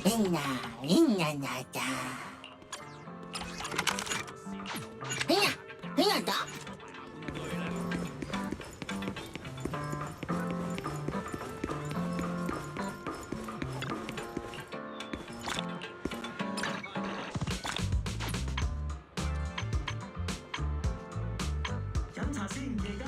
있나 있나 나다. 있나 다.飲茶先，記得。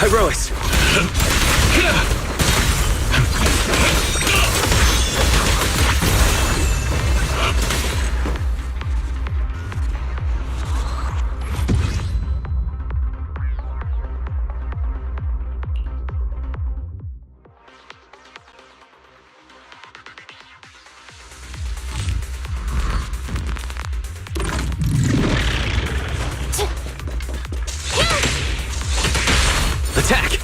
Herois! Attack!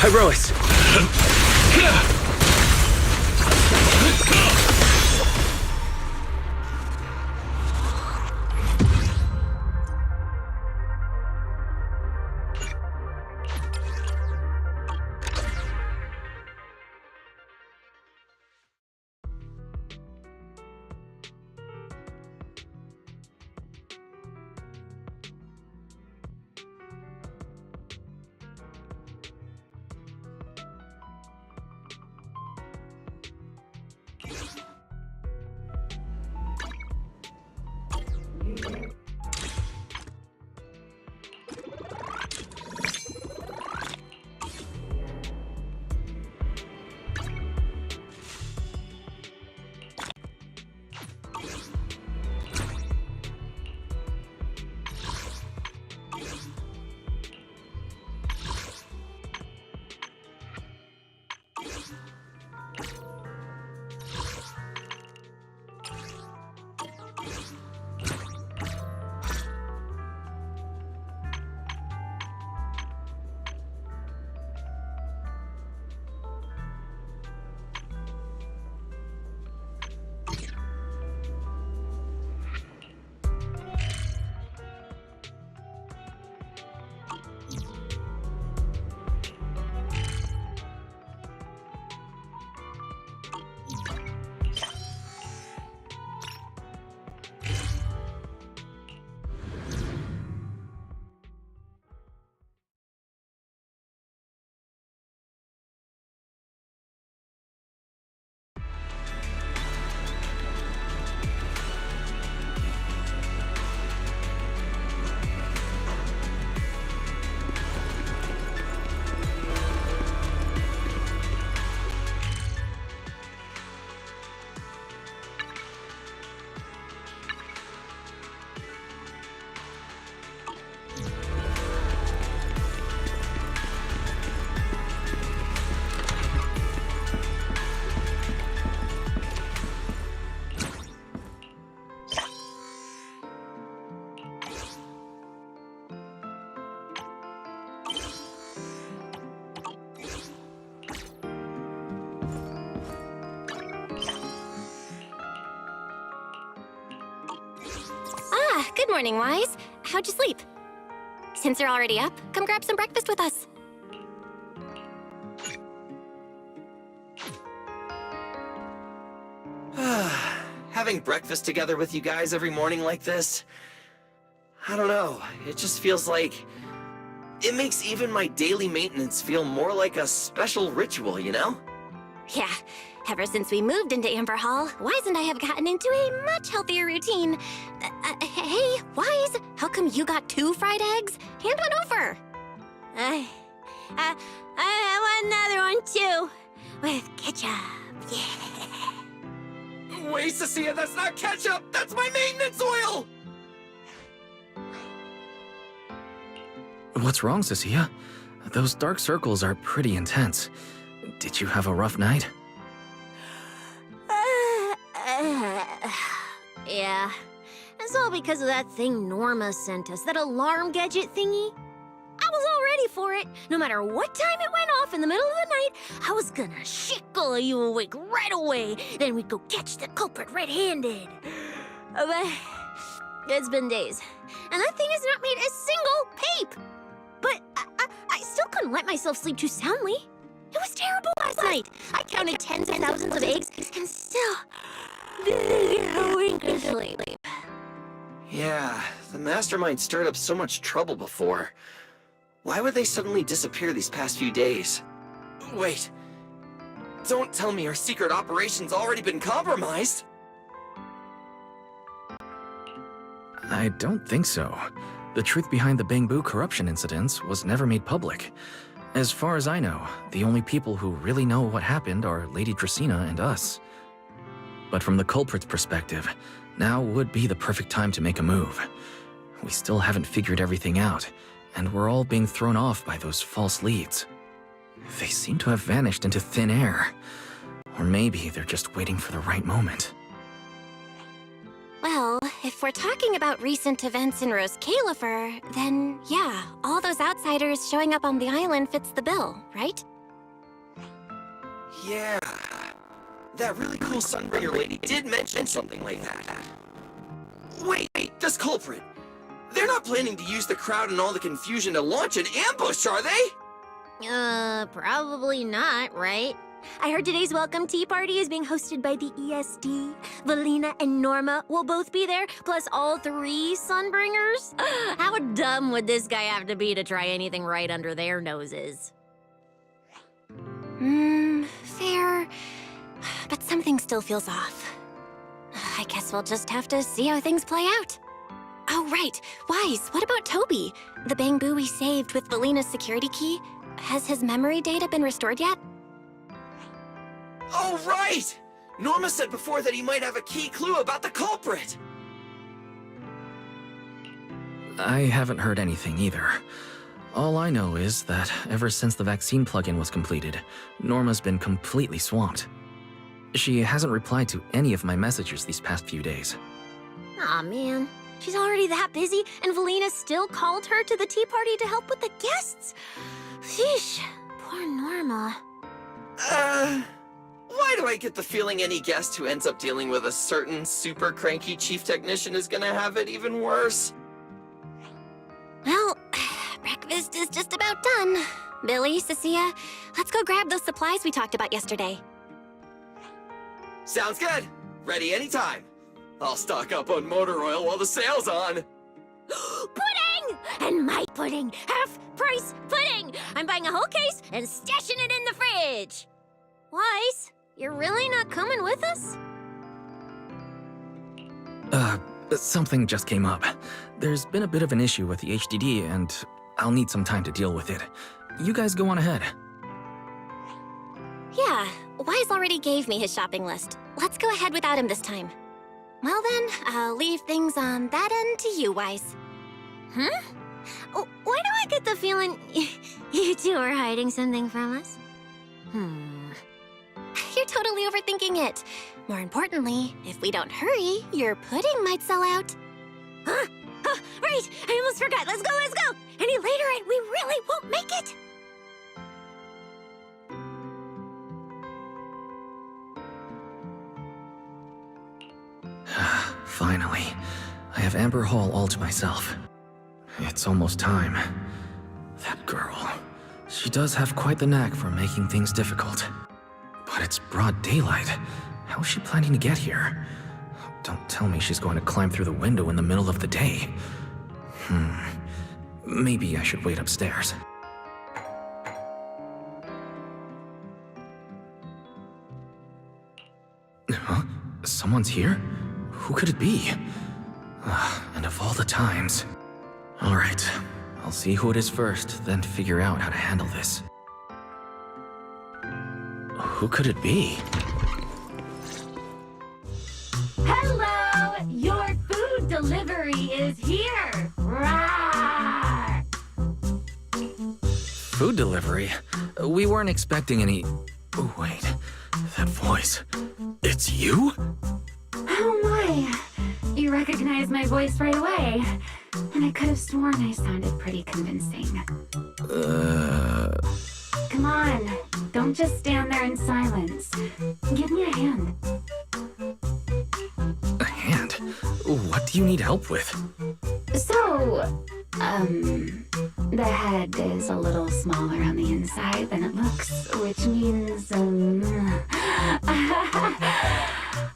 Herois! Good morning, Wise. How'd you sleep? Since you're already up, come grab some breakfast with us. Having breakfast together with you guys every morning like this, I don't know, it just feels like... It makes even my daily maintenance feel more like a special ritual, you know? Yeah, ever since we moved into Amber Hall, Wise and I have gotten into a much healthier routine. Hey, Wise, how come you got 2 fried eggs? Hand one over. I want another one too, with ketchup. Yeah. Wait, Cecilia, that's not ketchup! That's my maintenance oil! What's wrong, Cecilia? Those dark circles are pretty intense. Did you have a rough night? Yeah. It's all because of that thing Norma sent us, that alarm gadget thingy. I was all ready for it. No matter what time it went off in the middle of the night, I was gonna shickle you awake right away. Then we'd go catch the culprit red-handed. But it's been days, and that thing has not made a single peep. But I still couldn't let myself sleep too soundly. It was terrible last night. I counted tens of thousands of eggs, and still didn't get a wink of sleep. Yeah, the mastermind stirred up so much trouble before. Why would they suddenly disappear these past few days? Wait, don't tell me our secret operation's already been compromised! I don't think so. The truth behind the Bangbu corruption incidents was never made public. As far as I know, the only people who really know what happened are Lady Dracaena and us. But from the culprit's perspective, now would be the perfect time to make a move. We still haven't figured everything out, and we're all being thrown off by those false leads. They seem to have vanished into thin air. Or maybe they're just waiting for the right moment. Well, if we're talking about recent events in Rose Califer, then yeah, all those outsiders showing up on the island fits the bill, right? Yeah, that really cool Sunbringer lady did mention something like that. Wait, this culprit! They're not planning to use the crowd and all the confusion to launch an ambush, are they? Probably not, right? I heard today's welcome tea party is being hosted by the ESD. Valina and Norma will both be there, plus all 3 Sunbringers. How dumb would this guy have to be to try anything right under their noses? Fair. But something still feels off. I guess we'll just have to see how things play out. Oh, right. Wise, what about Toby? The Bangbu we saved with Valina's security key? Has his memory data been restored yet? Oh, right! Norma said before that he might have a key clue about the culprit! I haven't heard anything either. All I know is that ever since the vaccine plugin was completed, Norma's been completely swamped. She hasn't replied to any of my messages these past few days. Aw, man. She's already that busy, and Valina still called her to the tea party to help with the guests. Sheesh, poor Norma. Why do I get the feeling any guest who ends up dealing with a certain super cranky chief technician is gonna have it even worse? Well, breakfast is just about done. Billy, Cecilia, let's go grab those supplies we talked about yesterday. Sounds good! Ready anytime! I'll stock up on motor oil while the sale's on! Pudding! And my pudding! Half-price pudding! I'm buying a whole case and stashing it in the fridge! Wise, you're really not coming with us? Something just came up. There's been a bit of an issue with the HDD, and I'll need some time to deal with it. You guys go on ahead. Yeah, Wise already gave me his shopping list. Let's go ahead without him this time. Well then, I'll leave things on that end to you, Wise. Huh? Oh, why do I get the feeling you two are hiding something from us? You're totally overthinking it. More importantly, if we don't hurry, your pudding might sell out. Huh? Right! I almost forgot. Let's go, let's go! Any later and we really won't make it! Finally. I have Amber Hall all to myself. It's almost time. That girl. She does have quite the knack for making things difficult. But it's broad daylight. How is she planning to get here? Don't tell me she's going to climb through the window in the middle of the day. Maybe I should wait upstairs. Huh? Someone's here? Who could it be? And of all the times... Alright, I'll see who it is first, then figure out how to handle this. Who could it be? Hello! Your food delivery is here! Rawr! Food delivery? We weren't expecting any... Oh, wait. That voice... It's you? Oh my! You recognize my voice right away. And I could have sworn I sounded pretty convincing. Come on, don't just stand there in silence. Give me a hand. A hand? What do you need help with? So, the head is a little smaller on the inside than it looks, which means,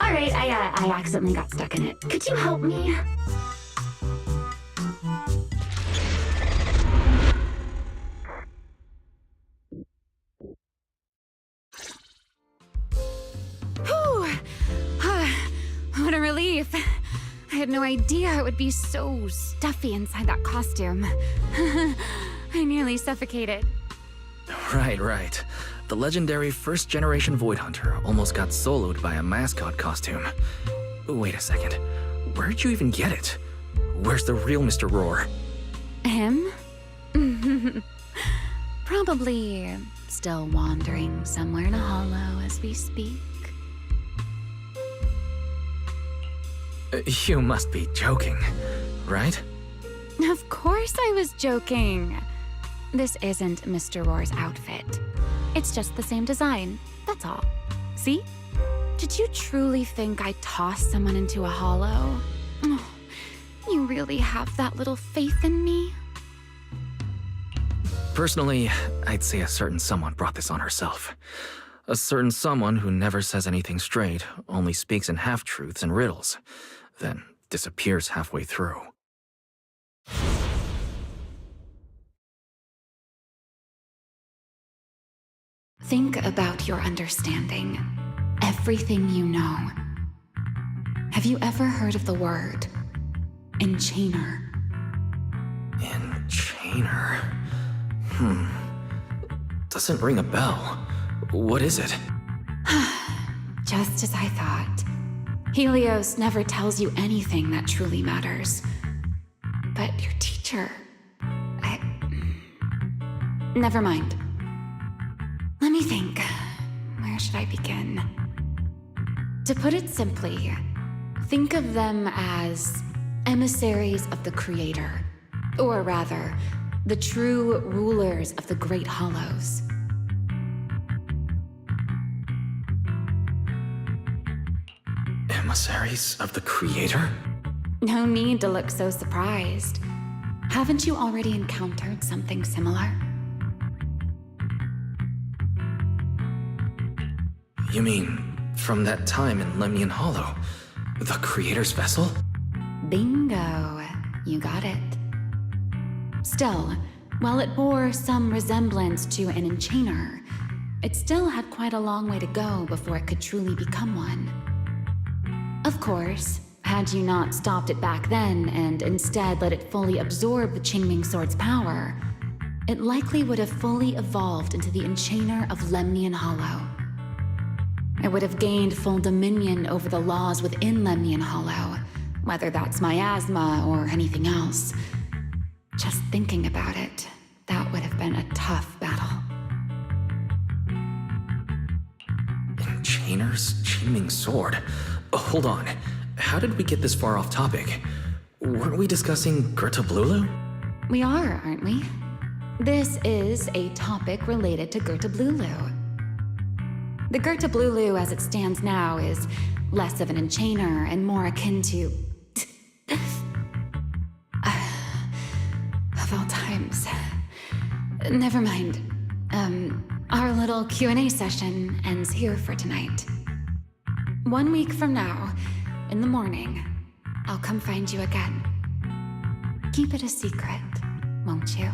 Alright, I accidentally got stuck in it. Could you help me? What a relief. I had no idea it would be so stuffy inside that costume. I nearly suffocated. Right. The legendary first-generation Void Hunter almost got soloed by a mascot costume. Wait a second. Where'd you even get it? Where's the real Mr. Roar? Him? Probably still wandering somewhere in a hollow as we speak. You must be joking, right? Of course I was joking. This isn't Mr. Roar's outfit. It's just the same design, that's all. See? Did you truly think I tossed someone into a hollow? Oh, you really have that little faith in me? Personally, I'd say a certain someone brought this on herself. A certain someone who never says anything straight, only speaks in half-truths and riddles, then disappears halfway through. Think about your understanding. Everything you know. Have you ever heard of the word enchainer? Enchainer? Doesn't ring a bell. What is it? Just as I thought. Helios never tells you anything that truly matters. But your teacher... Never mind. Let me think. Where should I begin? To put it simply, think of them as emissaries of the Creator. Or rather, the true rulers of the Great Hollows. Emissaries of the Creator? No need to look so surprised. Haven't you already encountered something similar? You mean, from that time in Lemnian Hollow? The Creator's vessel? Bingo. You got it. Still, while it bore some resemblance to an enchainer, it still had quite a long way to go before it could truly become one. Of course, had you not stopped it back then and instead let it fully absorb the Qingming Sword's power, it likely would have fully evolved into the enchainer of Lemnian Hollow. It would have gained full dominion over the laws within Lemnian Hollow, whether that's miasma or anything else. Just thinking about it, that would have been a tough battle. Enchainer's Qingming Sword? Hold on. How did we get this far off topic? Weren't we discussing Gerta Blulu? We are, aren't we? This is a topic related to Gerta Blulu. The Gerta Blulu as it stands now is less of an enchainer and more akin to... sometimes. Never mind. Our little Q&A session ends here for tonight. 1 week from now, in the morning, I'll come find you again. Keep it a secret, won't you?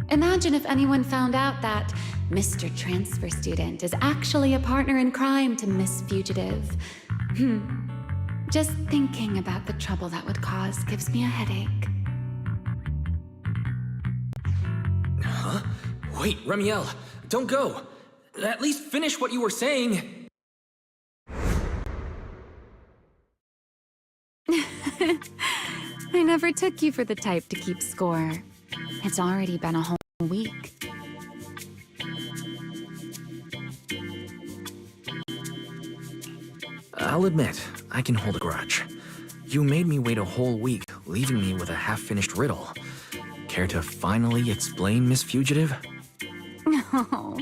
Imagine if anyone found out that Mr. Transfer Student is actually a partner in crime to Miss Fugitive. Just thinking about the trouble that would cause gives me a headache. Huh? Wait, Remiel, don't go. At least finish what you were saying. I never took you for the type to keep score. It's already been a whole week. I'll admit, I can hold a grudge. You made me wait a whole week, leaving me with a half-finished riddle. Care to finally explain, Miss Fugitive? Oh,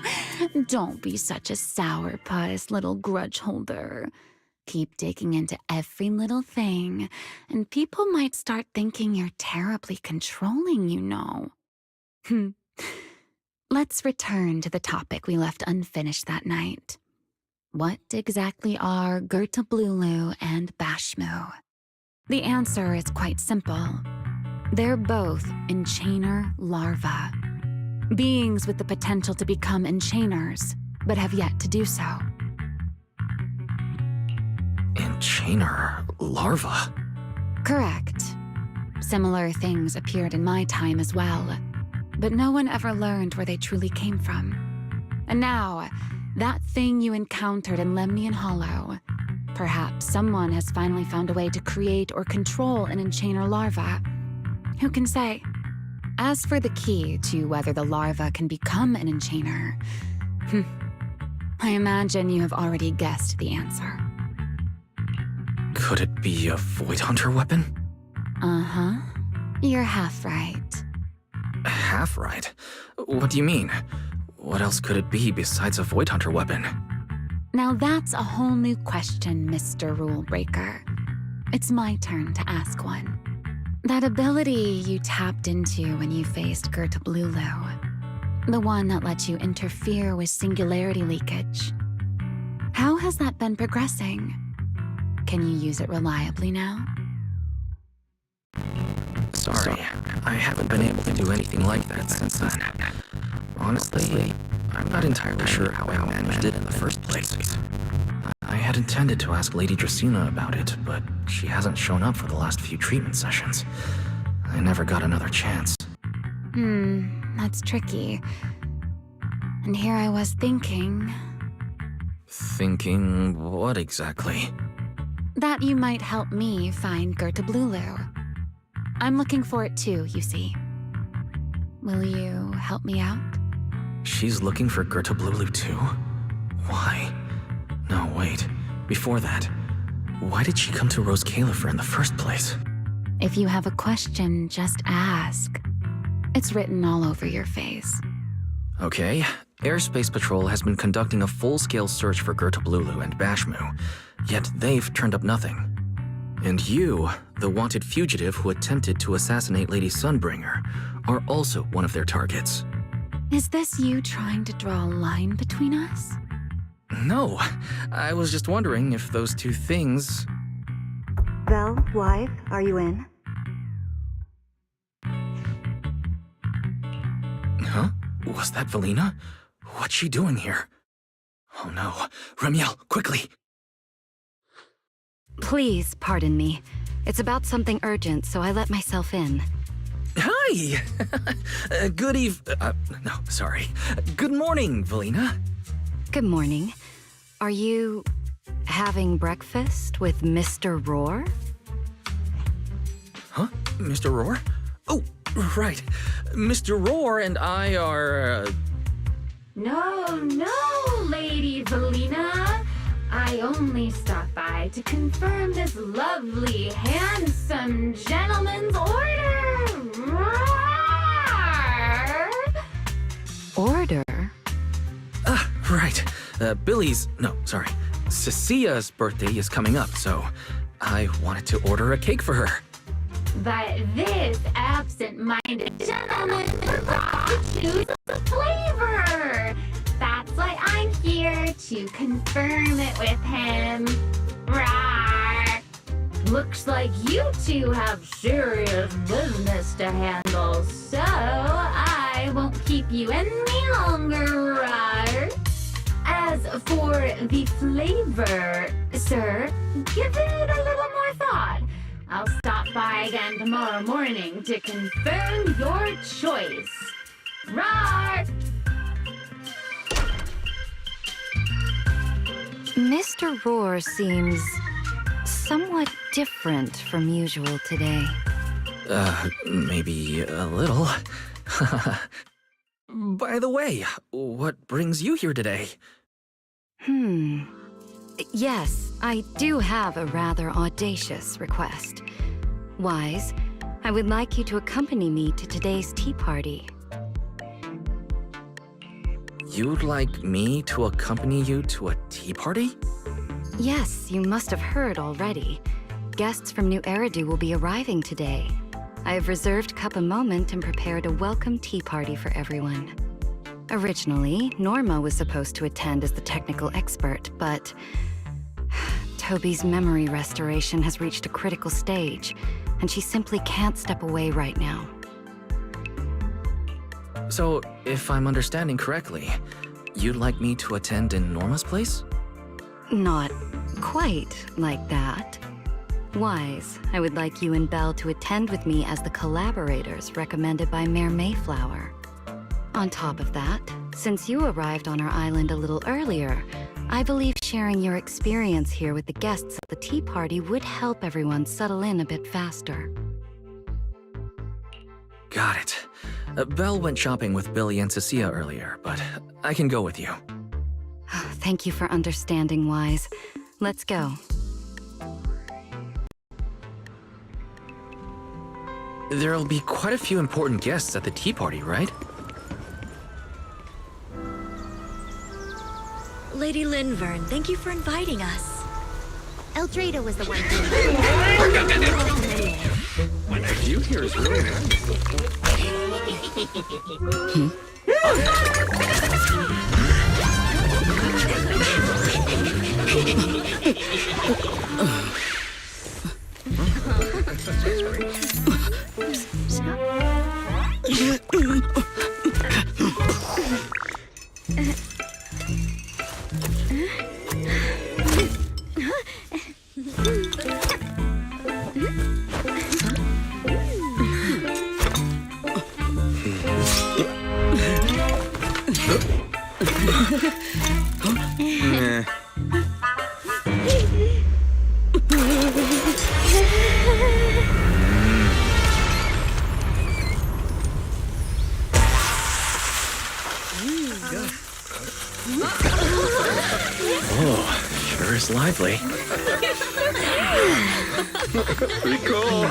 don't be such a sourpuss, little grudge holder. Keep digging into every little thing, and people might start thinking you're terribly controlling, you know. Let's return to the topic we left unfinished that night. What exactly are Gertablulu and Bashmu? The answer is quite simple. They're both enchainer larvae. Beings with the potential to become enchainers, but have yet to do so. Enchainer larva? Correct. Similar things appeared in my time as well, but no one ever learned where they truly came from. And now, that thing you encountered in Lemnian Hollow, perhaps someone has finally found a way to create or control an enchainer larva. Who can say? As for the key to whether the larva can become an enchainer, I imagine you have already guessed the answer. Could it be a Void Hunter weapon? Uh-huh. You're half right. Half right? What do you mean? What else could it be besides a Void Hunter weapon? Now that's a whole new question, Mr. Rule Breaker. It's my turn to ask one. That ability you tapped into when you faced Gertablulu, the one that lets you interfere with singularity leakage. How has that been progressing? Can you use it reliably now? Sorry, I haven't been able to do anything like that since then. Honestly, I'm not entirely sure how I managed it in the first place. I had intended to ask Lady Dracaena about it, but she hasn't shown up for the last few treatment sessions. I never got another chance. That's tricky. And here I was thinking... Thinking what exactly? that you might help me find Gertablulu. I'm looking for it too, you see. Will you help me out? She's looking for Gertablulu too? Why? No, wait. Before that, why did she come to Rose Califer in the first place? If you have a question, just ask. It's written all over your face. Okay, Airspace Patrol has been conducting a full-scale search for Gertablulu and Bashmu, yet they've turned up nothing. And you, the wanted fugitive who attempted to assassinate Lady Sunbringer, are also one of their targets. Is this you trying to draw a line between us? No, I was just wondering if those two things... Vel, wife, are you in? Huh? Was that Velina? What's she doing here? Oh no. Remiel, quickly! Please pardon me. It's about something urgent, so I let myself in. Hi! Good morning, Velina. Good morning. Are you having breakfast with Mr. Roar? Huh? Mr. Roar? Oh, right. Mr. Roar and I are... No, Lady Velina. I only stopped by to confirm this lovely, handsome gentleman's order. Roar! Order? Right. Cecia's birthday is coming up, so I wanted to order a cake for her. But this absent-minded gentleman forgot to choose a flavor. That's why I'm here to confirm it with him. Rawr. Looks like you two have serious business to handle, so I won't keep you any longer, Rawr. As for the flavor, sir, give it a little more thought. I'll stop by again tomorrow morning to confirm your choice. Rawr! Mr. Roar seems somewhat different from usual today. Maybe a little. By the way, what brings you here today? Yes, I do have a rather audacious request. Wise, I would like you to accompany me to today's tea party. You'd like me to accompany you to a tea party? Yes, you must have heard already. Guests from New Eridu will be arriving today. I have reserved Cup a Moment and prepared a welcome tea party for everyone. Originally, Norma was supposed to attend as the technical expert, but Toby's memory restoration has reached a critical stage, and she simply can't step away right now. So, if I'm understanding correctly, you'd like me to attend in Norma's place? Not quite like that. Wise, I would like you and Belle to attend with me as the collaborators recommended by Mayor Mayflower. On top of that, since you arrived on our island a little earlier, I believe sharing your experience here with the guests at the tea party would help everyone settle in a bit faster. Got it. Belle went shopping with Billy and Cecilia earlier, but I can go with you. Thank you for understanding, Wise. Let's go. There'll be quite a few important guests at the tea party, right? Lady Linvern, thank you for inviting us. Eldrada was the one who... When I view here is really Oh, sure is lively. pretty cool.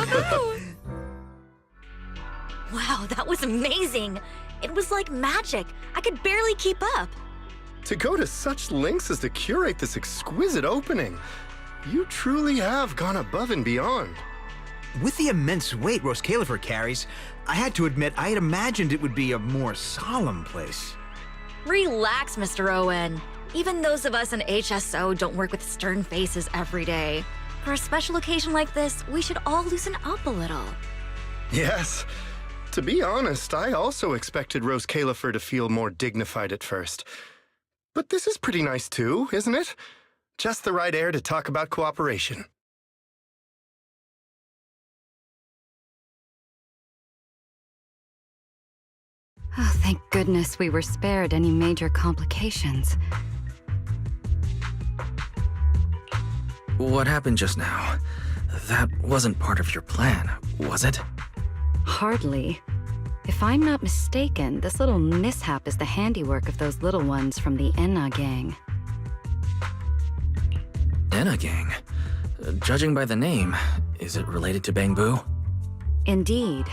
Wow, that was amazing. It was like magic. I could barely keep up. To go to such lengths as to curate this exquisite opening, you truly have gone above and beyond. With the immense weight Rose Califer carries, I had to admit I had imagined it would be a more solemn place. Relax, Mr. Owen. Even those of us in HSO don't work with stern faces every day. For a special occasion like this, we should all loosen up a little. Yes. To be honest, I also expected Rose Califer to feel more dignified at first. But this is pretty nice too, isn't it? Just the right air to talk about cooperation. Oh, thank goodness we were spared any major complications. What happened just now? That wasn't part of your plan, was it? Hardly. If I'm not mistaken, this little mishap is the handiwork of those little ones from the Enna gang. Enna gang? Judging by the name, is it related to Bangbu? Indeed.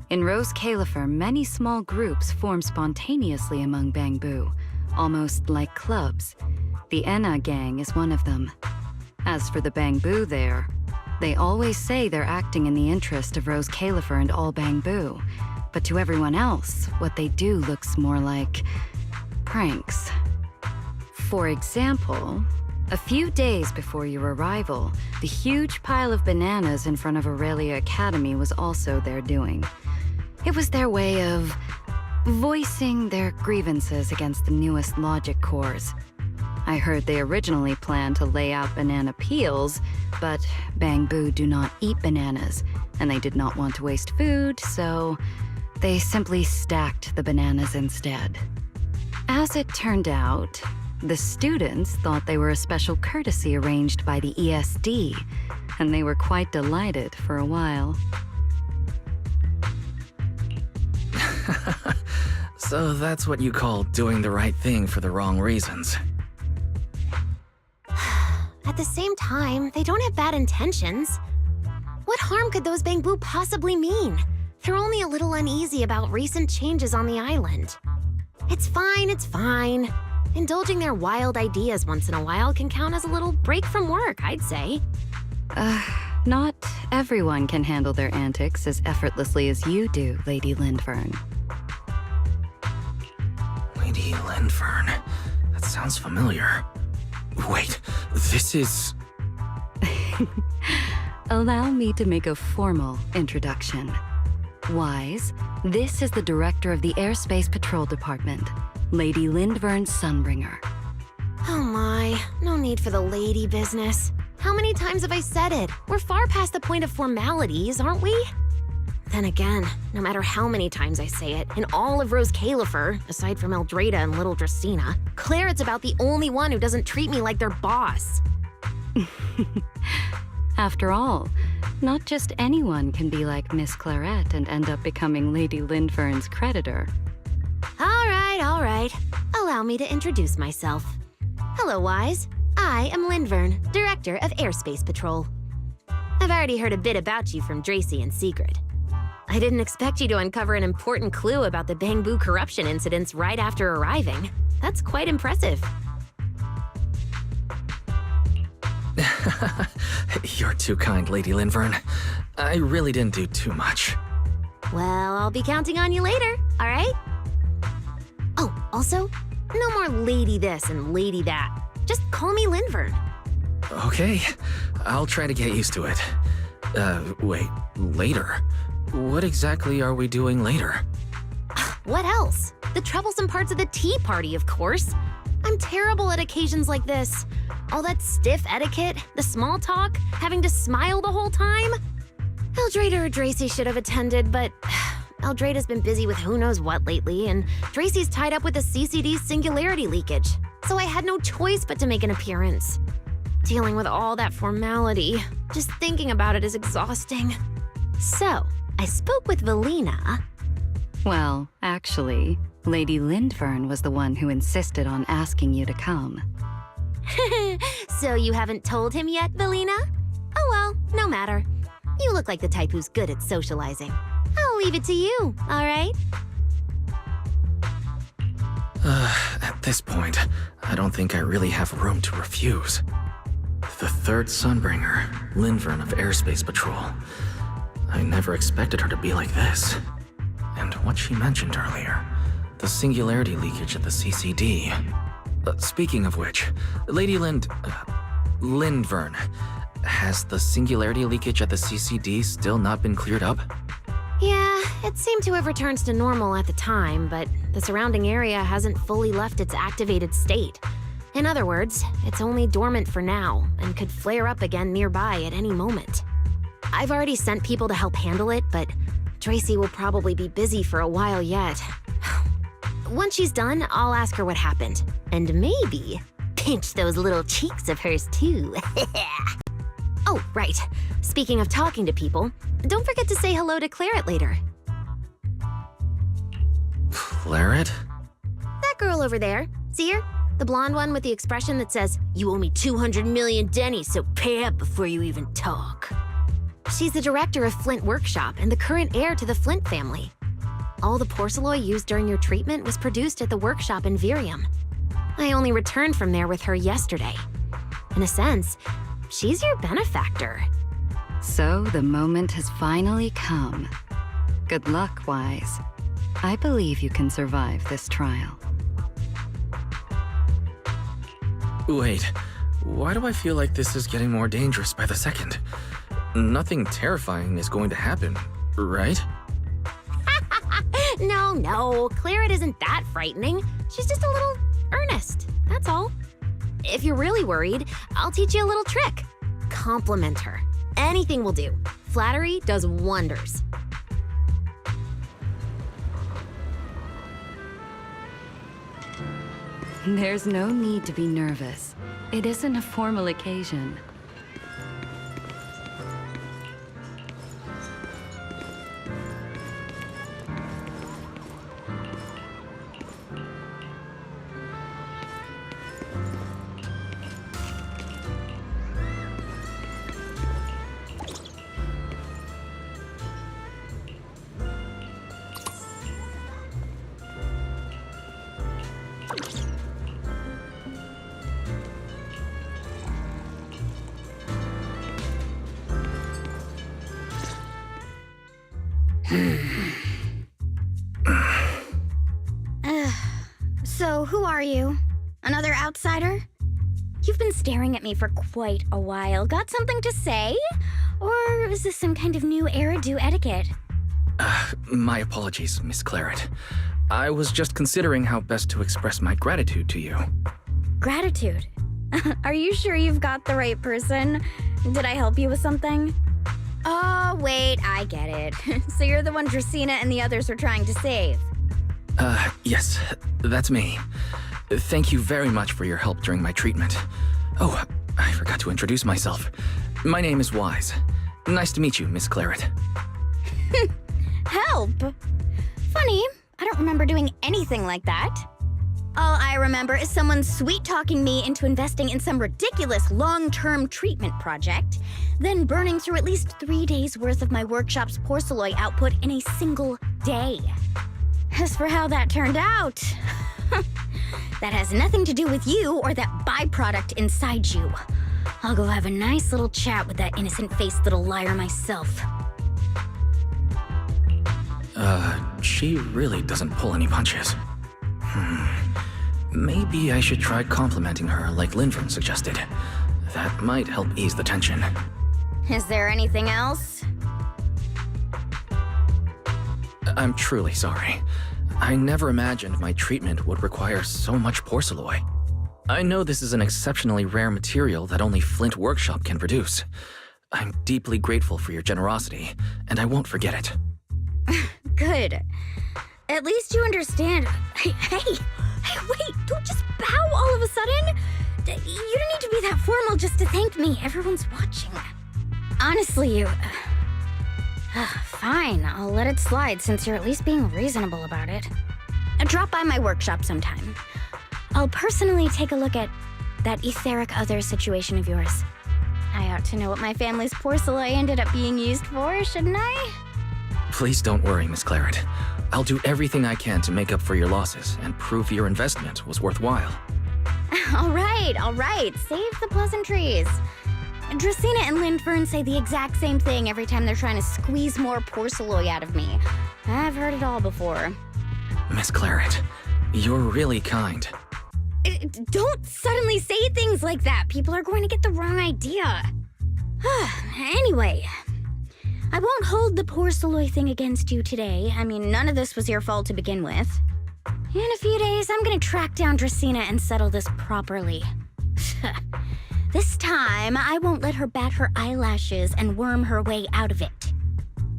In Rose Califer, many small groups form spontaneously among Bangbu, almost like clubs. The Enna gang is one of them. As for the Bangbu there, They always say they're acting in the interest of Rose Califer and all Bangbu, but to everyone else, what they do looks more like pranks. For example, a few days before your arrival, the huge pile of bananas in front of Aurelia Academy was also their doing. It was their way of voicing their grievances against the newest logic cores. I heard they originally planned to lay out banana peels, but Bangbu do not eat bananas, and they did not want to waste food, so they simply stacked the bananas instead. As it turned out, the students thought they were a special courtesy arranged by the ESD, and they were quite delighted for a while. So that's what you call doing the right thing for the wrong reasons. At the same time, they don't have bad intentions. What harm could those Bangbu possibly mean? They're only a little uneasy about recent changes on the island. It's fine, it's fine. Indulging their wild ideas once in a while can count as a little break from work, I'd say. Not everyone can handle their antics as effortlessly as you do, Lady Lindvern. Lady Lindvern. That sounds familiar. Wait, this is... Allow me to make a formal introduction. Wise, this is the director of the Airspace Patrol Department, Lady Lindvern Sunbringer. Oh my, no need for the lady business. How many times have I said it? We're far past the point of formalities, aren't we? Then again, no matter how many times I say it, in all of Rose Califer, aside from Eldrada and little Dracena, Claret's about the only one who doesn't treat me like their boss. After all, not just anyone can be like Miss Claret and end up becoming Lady Lindvern's creditor. All right. Allow me to introduce myself. Hello, Wise. I am Lindvern, Director of Airspace Patrol. I've already heard a bit about you from Dracy in secret. I didn't expect you to uncover an important clue about the Bangbu corruption incidents right after arriving. That's quite impressive. You're too kind, Lady Lindvern. I really didn't do too much. Well, I'll be counting on you later, all right? Oh, also, no more lady this and lady that. Just call me Lindvern. Okay, I'll try to get used to it. Wait, later? What exactly are we doing later? What else? The troublesome parts of the tea party, of course. I'm terrible at occasions like this. All that stiff etiquette, the small talk, having to smile the whole time. Eldrada or Dracy should have attended, but Eldrada's been busy with who knows what lately, and Dracy's tied up with the CCD's singularity leakage, so I had no choice but to make an appearance. Dealing with all that formality, just thinking about it is exhausting. So, I spoke with Valina. Well, actually, Lady Lindvern was the one who insisted on asking you to come. So you haven't told him yet, Valina? Oh well, no matter. You look like the type who's good at socializing. I'll leave it to you, all right? At this point, I don't think I really have room to refuse. The third Sunbringer, Lindvern of Airspace Patrol. I never expected her to be like this. And what she mentioned earlier, the singularity leakage at the CCD. Speaking of which, Lady Lindvern, has the singularity leakage at the CCD still not been cleared up? Yeah, it seemed to have returned to normal at the time, but the surrounding area hasn't fully left its activated state. In other words, it's only dormant for now, and could flare up again nearby at any moment. I've already sent people to help handle it, but Dracy will probably be busy for a while yet. Once she's done, I'll ask her what happened. And maybe pinch those little cheeks of hers too. Oh, right. Speaking of talking to people, don't forget to say hello to Claret later. Claret? That girl over there. See her? The blonde one with the expression that says, "You owe me 200 million dennies, so pay up before you even talk." She's the director of Flint Workshop and the current heir to the Flint family. All the porcelain used during your treatment was produced at the workshop in Virium. I only returned from there with her yesterday. In a sense, she's your benefactor. So the moment has finally come. Good luck, Wise. I believe you can survive this trial. Wait, why do I feel like this is getting more dangerous by the second? Nothing terrifying is going to happen, right? No, Claret isn't that frightening. She's just a little earnest, that's all. If you're really worried, I'll teach you a little trick. Compliment her. Anything will do. Flattery does wonders. There's no need to be nervous. It isn't a formal occasion. So, who are you? Another outsider? You've been staring at me for quite a while. Got something to say? Or is this some kind of new Eridu etiquette? My apologies, Miss Claret. I was just considering how best to express my gratitude to you. Gratitude? Are you sure you've got the right person? Did I help you with something? Oh, wait, I get it. So you're the one Dracaena and the others are trying to save. Yes, that's me. Thank you very much for your help during my treatment. Oh, I forgot to introduce myself. My name is Wise. Nice to meet you, Miss Claret. Help? Funny, I don't remember doing anything like that. All I remember is someone sweet-talking me into investing in some ridiculous long-term treatment project, then burning through at least 3 days' worth of my workshop's porcelain output in a single day. As for how that turned out, that has nothing to do with you or that byproduct inside you. I'll go have a nice little chat with that innocent-faced little liar myself. She really doesn't pull any punches. Maybe I should try complimenting her like Linvern suggested. That might help ease the tension. Is there anything else? I'm truly sorry. I never imagined my treatment would require so much porcelain. I know this is an exceptionally rare material that only Flint Workshop can produce. I'm deeply grateful for your generosity, and I won't forget it. Good. At least you understand. Hey, wait, don't just bow all of a sudden. You don't need to be that formal just to thank me. Everyone's watching. Honestly, you... Fine, I'll let it slide since you're at least being reasonable about it. Drop by my workshop sometime. I'll personally take a look at that etheric other situation of yours. I ought to know what my family's porcelain ended up being used for, shouldn't I? Please don't worry, Miss Claret. I'll do everything I can to make up for your losses and prove your investment was worthwhile. All right. Save the pleasantries. Dracaena and Linvern say the exact same thing every time they're trying to squeeze more porcelain out of me. I've heard it all before. Miss Claret, you're really kind. Don't suddenly say things like that. People are going to get the wrong idea. Anyway, I won't hold the porcelain thing against you today. I mean, none of this was your fault to begin with. In a few days, I'm gonna track down Dracaena and settle this properly. This time, I won't let her bat her eyelashes and worm her way out of it.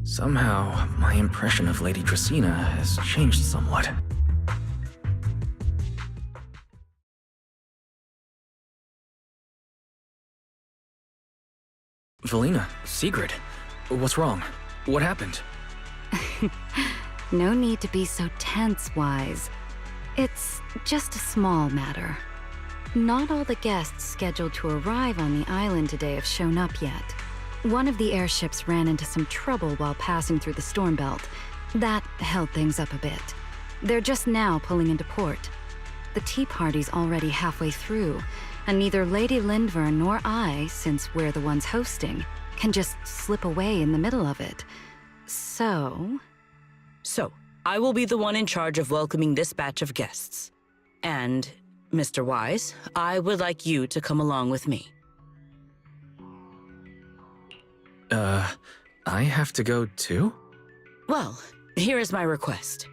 Somehow, my impression of Lady Dracaena has changed somewhat. Valina, Sigrid, what's wrong? What happened? No need to be so tense, Wise. It's just a small matter. Not all the guests scheduled to arrive on the island today have shown up yet. One of the airships ran into some trouble while passing through the storm belt. That held things up a bit. They're just now pulling into port. The tea party's already halfway through, and neither Lady Linvern nor I, since we're the ones hosting, can just slip away in the middle of it. So, I will be the one in charge of welcoming this batch of guests. And, Mr. Wise, I would like you to come along with me. I have to go too? Well, here is my request.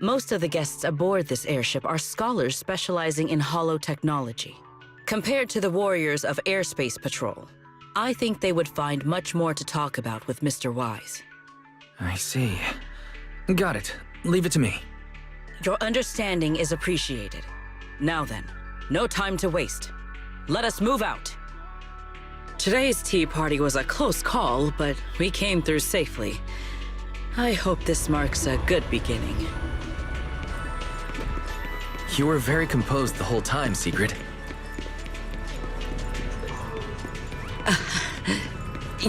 Most of the guests aboard this airship are scholars specializing in holo technology. Compared to the warriors of Airspace Patrol, I think they would find much more to talk about with Mr. Wise. I see. Got it. Leave it to me. Your understanding is appreciated. Now then, no time to waste. Let us move out. Today's tea party was a close call, but we came through safely. I hope this marks a good beginning. You were very composed the whole time, Secret.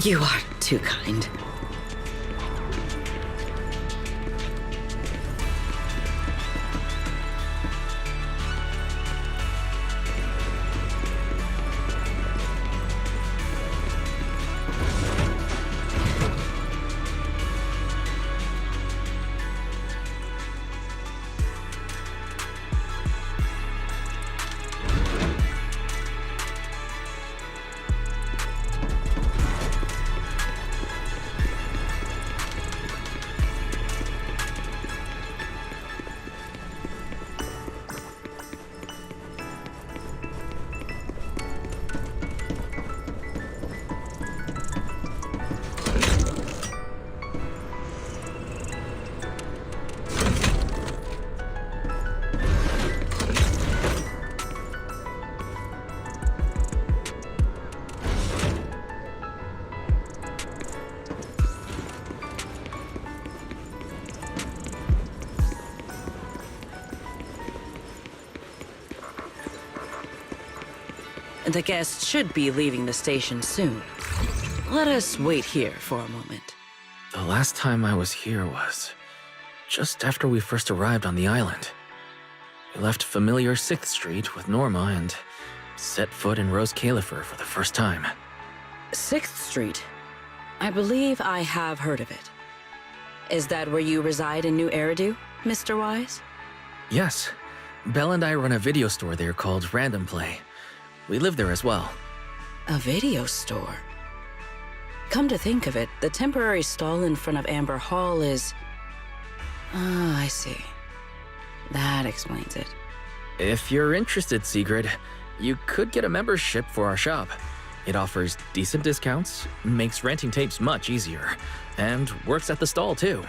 You are too kind. The guests should be leaving the station soon. Let us wait here for a moment. The last time I was here was just after we first arrived on the island. We left familiar 6th Street with Norma and set foot in Rose Califer for the first time. 6th Street? I believe I have heard of it. Is that where you reside in New Eridu, Mr. Wise? Yes. Belle and I run a video store there called Random Play. We live there as well. A video store? Come to think of it, the temporary stall in front of Amber Hall is... Ah, I see. That explains it. If you're interested, Sigrid, you could get a membership for our shop. It offers decent discounts, makes renting tapes much easier, and works at the stall too.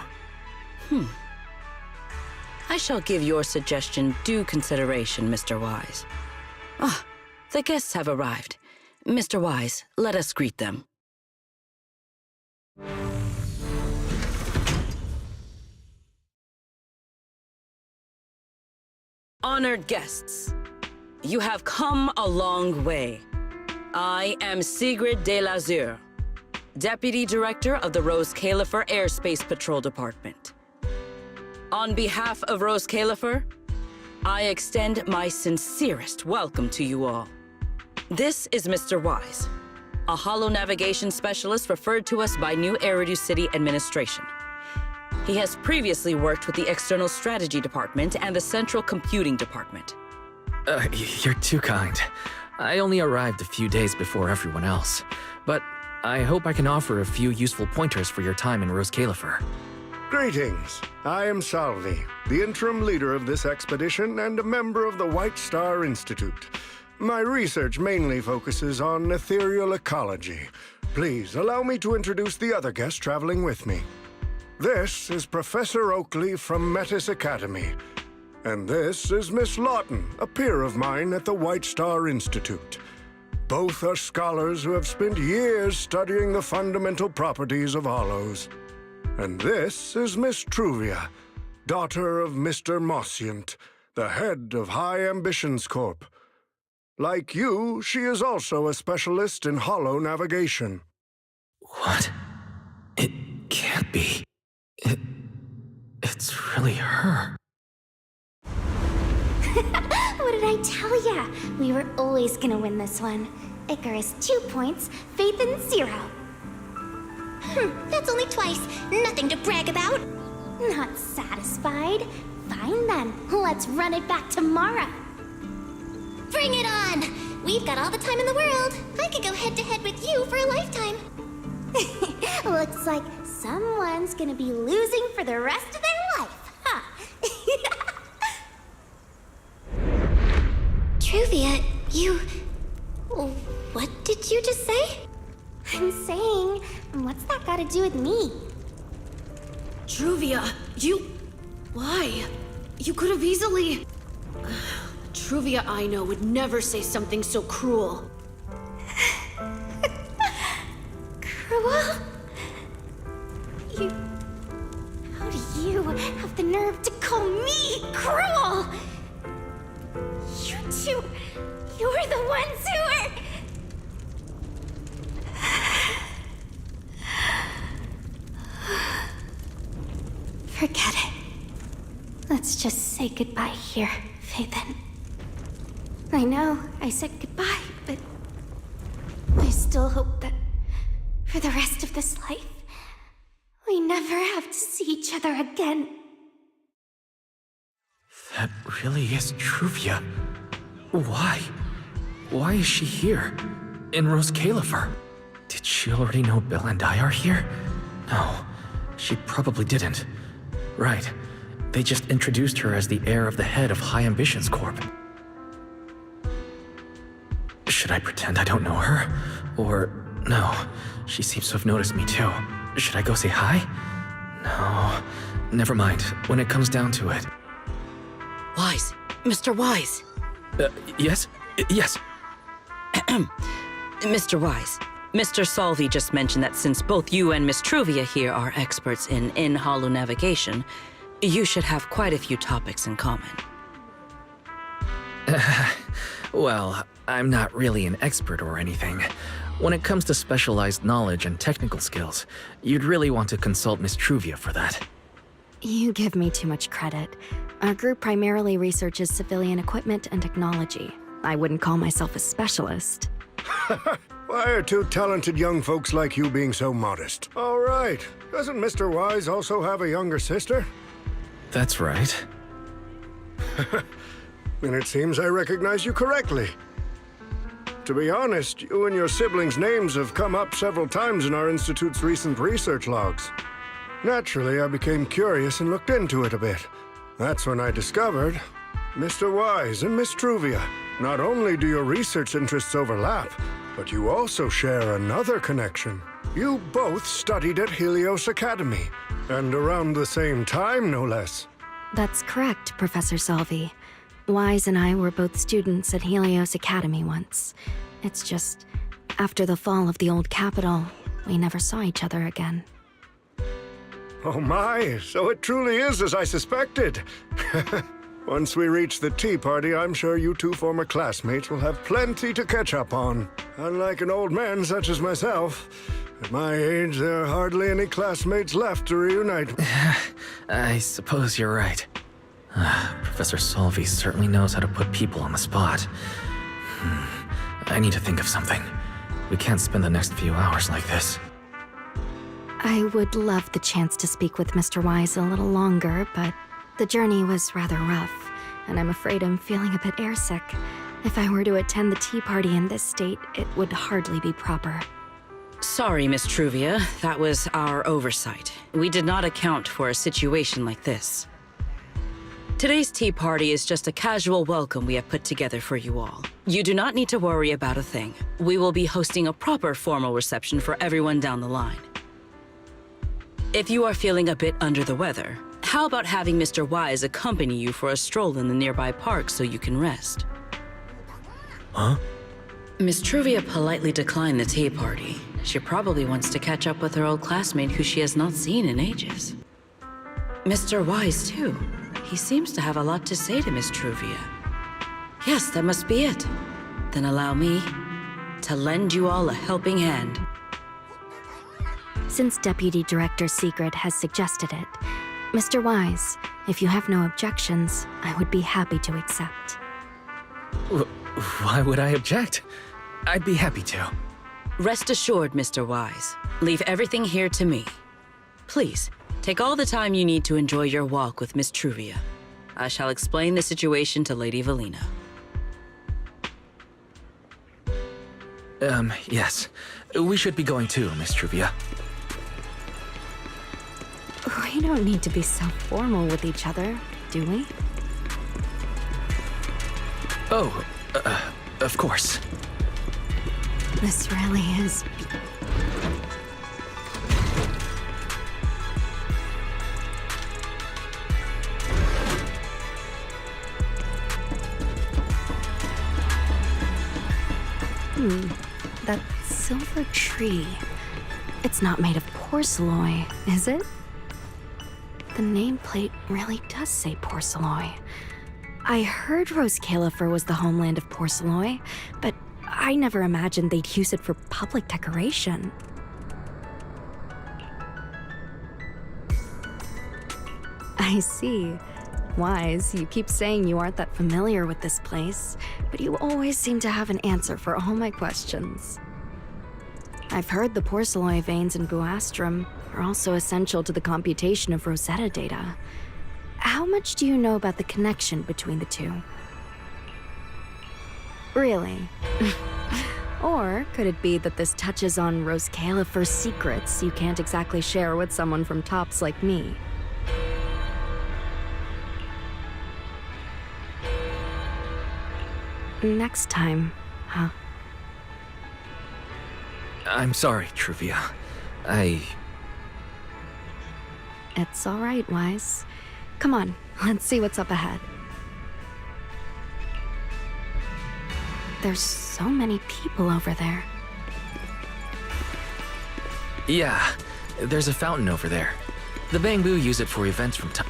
I shall give your suggestion due consideration, Mr. Wise. Ah, the guests have arrived. Mr. Wise, let us greet them. Honored guests, you have come a long way. I am Sigrid de Lazure, Deputy Director of the Rose Califer Airspace Patrol Department. On behalf of Rose Califer, I extend my sincerest welcome to you all. This is Mr. Wise, a holo navigation specialist referred to us by New Eridu City Administration. He has previously worked with the External Strategy Department and the Central Computing Department. You're too kind. I only arrived a few days before everyone else, but I hope I can offer a few useful pointers for your time in Rose Califer. Greetings. I am Salvi, the interim leader of this expedition and a member of the White Star Institute. My research mainly focuses on ethereal ecology. Please allow me to introduce the other guest traveling with me. This is Professor Oakley from Metis Academy. And this is Miss Lawton, a peer of mine at the White Star Institute. Both are scholars who have spent years studying the fundamental properties of hollows. And this is Miss Truvia, daughter of Mr. Mossient, the head of High Ambitions Corp. Like you, she is also a specialist in holo navigation. What? It can't be. It's really her. What did I tell ya? We were always gonna win this one. Icarus 2 points, Faith in 0. That's only twice. Nothing to brag about. Not satisfied? Fine then. Let's run it back tomorrow. Bring it on! We've got all the time in the world. I could go head-to-head with you for a lifetime. Looks like someone's gonna be losing for the rest of their life, huh? Truvia, you... What did you just say? I'm saying, what's that got to do with me? Truvia, you... Why? You could have easily... Truvia I know would never say something so cruel. Cruel? You... How do you have the nerve to call me cruel? You two... You're the ones who are... Forget it. Let's just say goodbye here, Phaethon. I know I said goodbye, but I still hope that for the rest of this life, we never have to see each other again. That really is Truvia. Why? Why is she here? In Rose Califer? Did she already know Belle and I are here? No, she probably didn't. Right. They just introduced her as the heir of the head of High Ambitions Corp. Should I pretend I don't know her? Or... no, she seems to have noticed me too. Should I go say hi? No, never mind. When it comes down to it. Wise. Mr. Wise. Yes? Yes. Mr. Wise, Mr. Salvi just mentioned that since both you and Miss Truvia here are experts in holo navigation, you should have quite a few topics in common. Well, I'm not really an expert or anything. When it comes to specialized knowledge and technical skills, you'd really want to consult Miss Truvia for that. You give me too much credit. Our group primarily researches civilian equipment and technology. I wouldn't call myself a specialist. Why are two talented young folks like you being so modest? All right. Doesn't Mr. Wise also have a younger sister? That's right. Then it seems I recognize you correctly. To be honest, you and your siblings' names have come up several times in our Institute's recent research logs. Naturally, I became curious and looked into it a bit. That's when I discovered Mr. Wise and Miss Truvia. Not only do your research interests overlap, but you also share another connection. You both studied at Helios Academy, and around the same time, no less. That's correct, Professor Salvi. Wise and I were both students at Helios Academy once. It's just, after the fall of the old capital, we never saw each other again. Oh my, so it truly is as I suspected. Once we reach the tea party, I'm sure you two former classmates will have plenty to catch up on. Unlike an old man such as myself, at my age, there are hardly any classmates left to reunite. I suppose you're right. Professor Salvi certainly knows how to put people on the spot. I need to think of something. We can't spend the next few hours like this. I would love the chance to speak with Mr. Wise a little longer, but the journey was rather rough, and I'm afraid I'm feeling a bit airsick. If I were to attend the tea party in this state, it would hardly be proper. Sorry, Miss Truvia. That was our oversight. We did not account for a situation like this. Today's tea party is just a casual welcome we have put together for you all. You do not need to worry about a thing. We will be hosting a proper formal reception for everyone down the line. If you are feeling a bit under the weather, how about having Mr. Wise accompany you for a stroll in the nearby park so you can rest? Huh? Miss Truvia politely declined the tea party. She probably wants to catch up with her old classmate who she has not seen in ages. Mr. Wise, too. He seems to have a lot to say to Miss Truvia. Yes, that must be it. Then allow me to lend you all a helping hand. Since Deputy Director Sigrid has suggested it, Mr. Wise, if you have no objections, I would be happy to accept. Why would I object? I'd be happy to. Rest assured, Mr. Wise. Leave everything here to me. Please, take all the time you need to enjoy your walk with Miss Truvia. I shall explain the situation to Lady Valina. Yes. We should be going too, Miss Truvia. We don't need to be so formal with each other, do we? Oh, of course. This really is... That silver tree. It's not made of porcelain, is it? The nameplate really does say porcelain. I heard Rose Califer was the homeland of porcelain, but I never imagined they'd use it for public decoration. I see. Wise, you keep saying you aren't that familiar with this place, but you always seem to have an answer for all my questions. I've heard the porcelain veins in Buastrum are also essential to the computation of Rosetta data. How much do you know about the connection between the two? Really? Or could it be that this touches on Rose Califer's secrets you can't exactly share with someone from Tops like me? Next time, huh? I'm sorry, Truvia. It's all right, Wise. Come on, let's see what's up ahead. There's so many people over there. Yeah, there's a fountain over there. The Bangbu use it for events from time.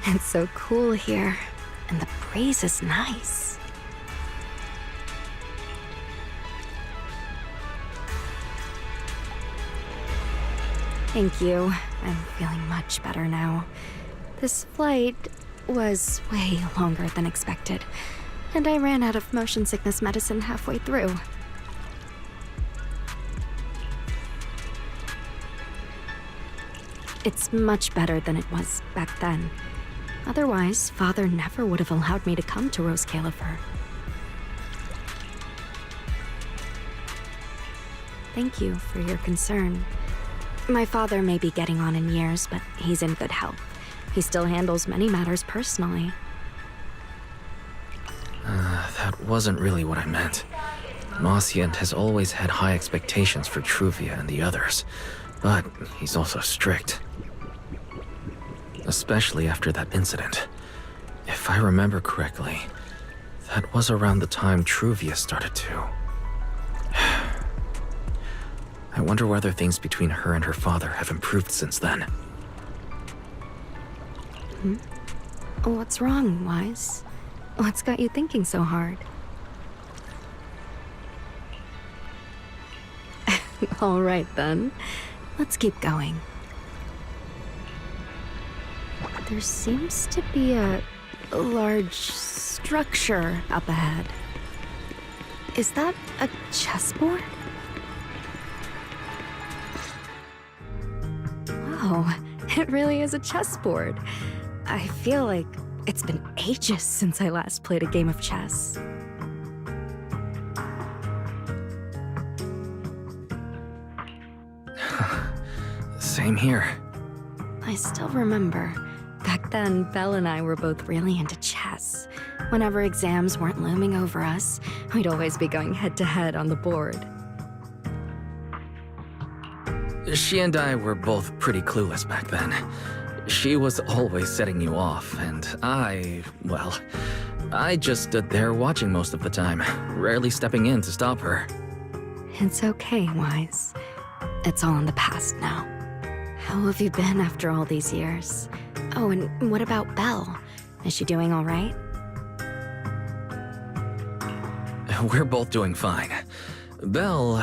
It's so cool here, and the breeze is nice. Thank you. I'm feeling much better now. This flight was way longer than expected, and I ran out of motion sickness medicine halfway through. It's much better than it was back then. Otherwise, Father never would have allowed me to come to Rose Califer. Thank you for your concern. My father may be getting on in years, but he's in good health. He still handles many matters personally. That wasn't really what I meant. Mossiant has always had high expectations for Truvia and the others, but he's also strict. Especially after that incident. If I remember correctly, that was around the time Truvia started to. I wonder whether things between her and her father have improved since then. What's wrong, Wise? What's got you thinking so hard? All right, then. Let's keep going. There seems to be a large structure up ahead. Is that a chessboard? Wow, it really is a chessboard. I feel like it's been ages since I last played a game of chess. Same here. I still remember. Back then, Belle and I were both really into chess. Whenever exams weren't looming over us, we'd always be going head-to-head on the board. She and I were both pretty clueless back then. She was always setting you off, and I just stood there watching most of the time, rarely stepping in to stop her. It's okay, Wise. It's all in the past now. How have you been after all these years? Oh, and what about Belle? Is she doing all right? We're both doing fine. Belle,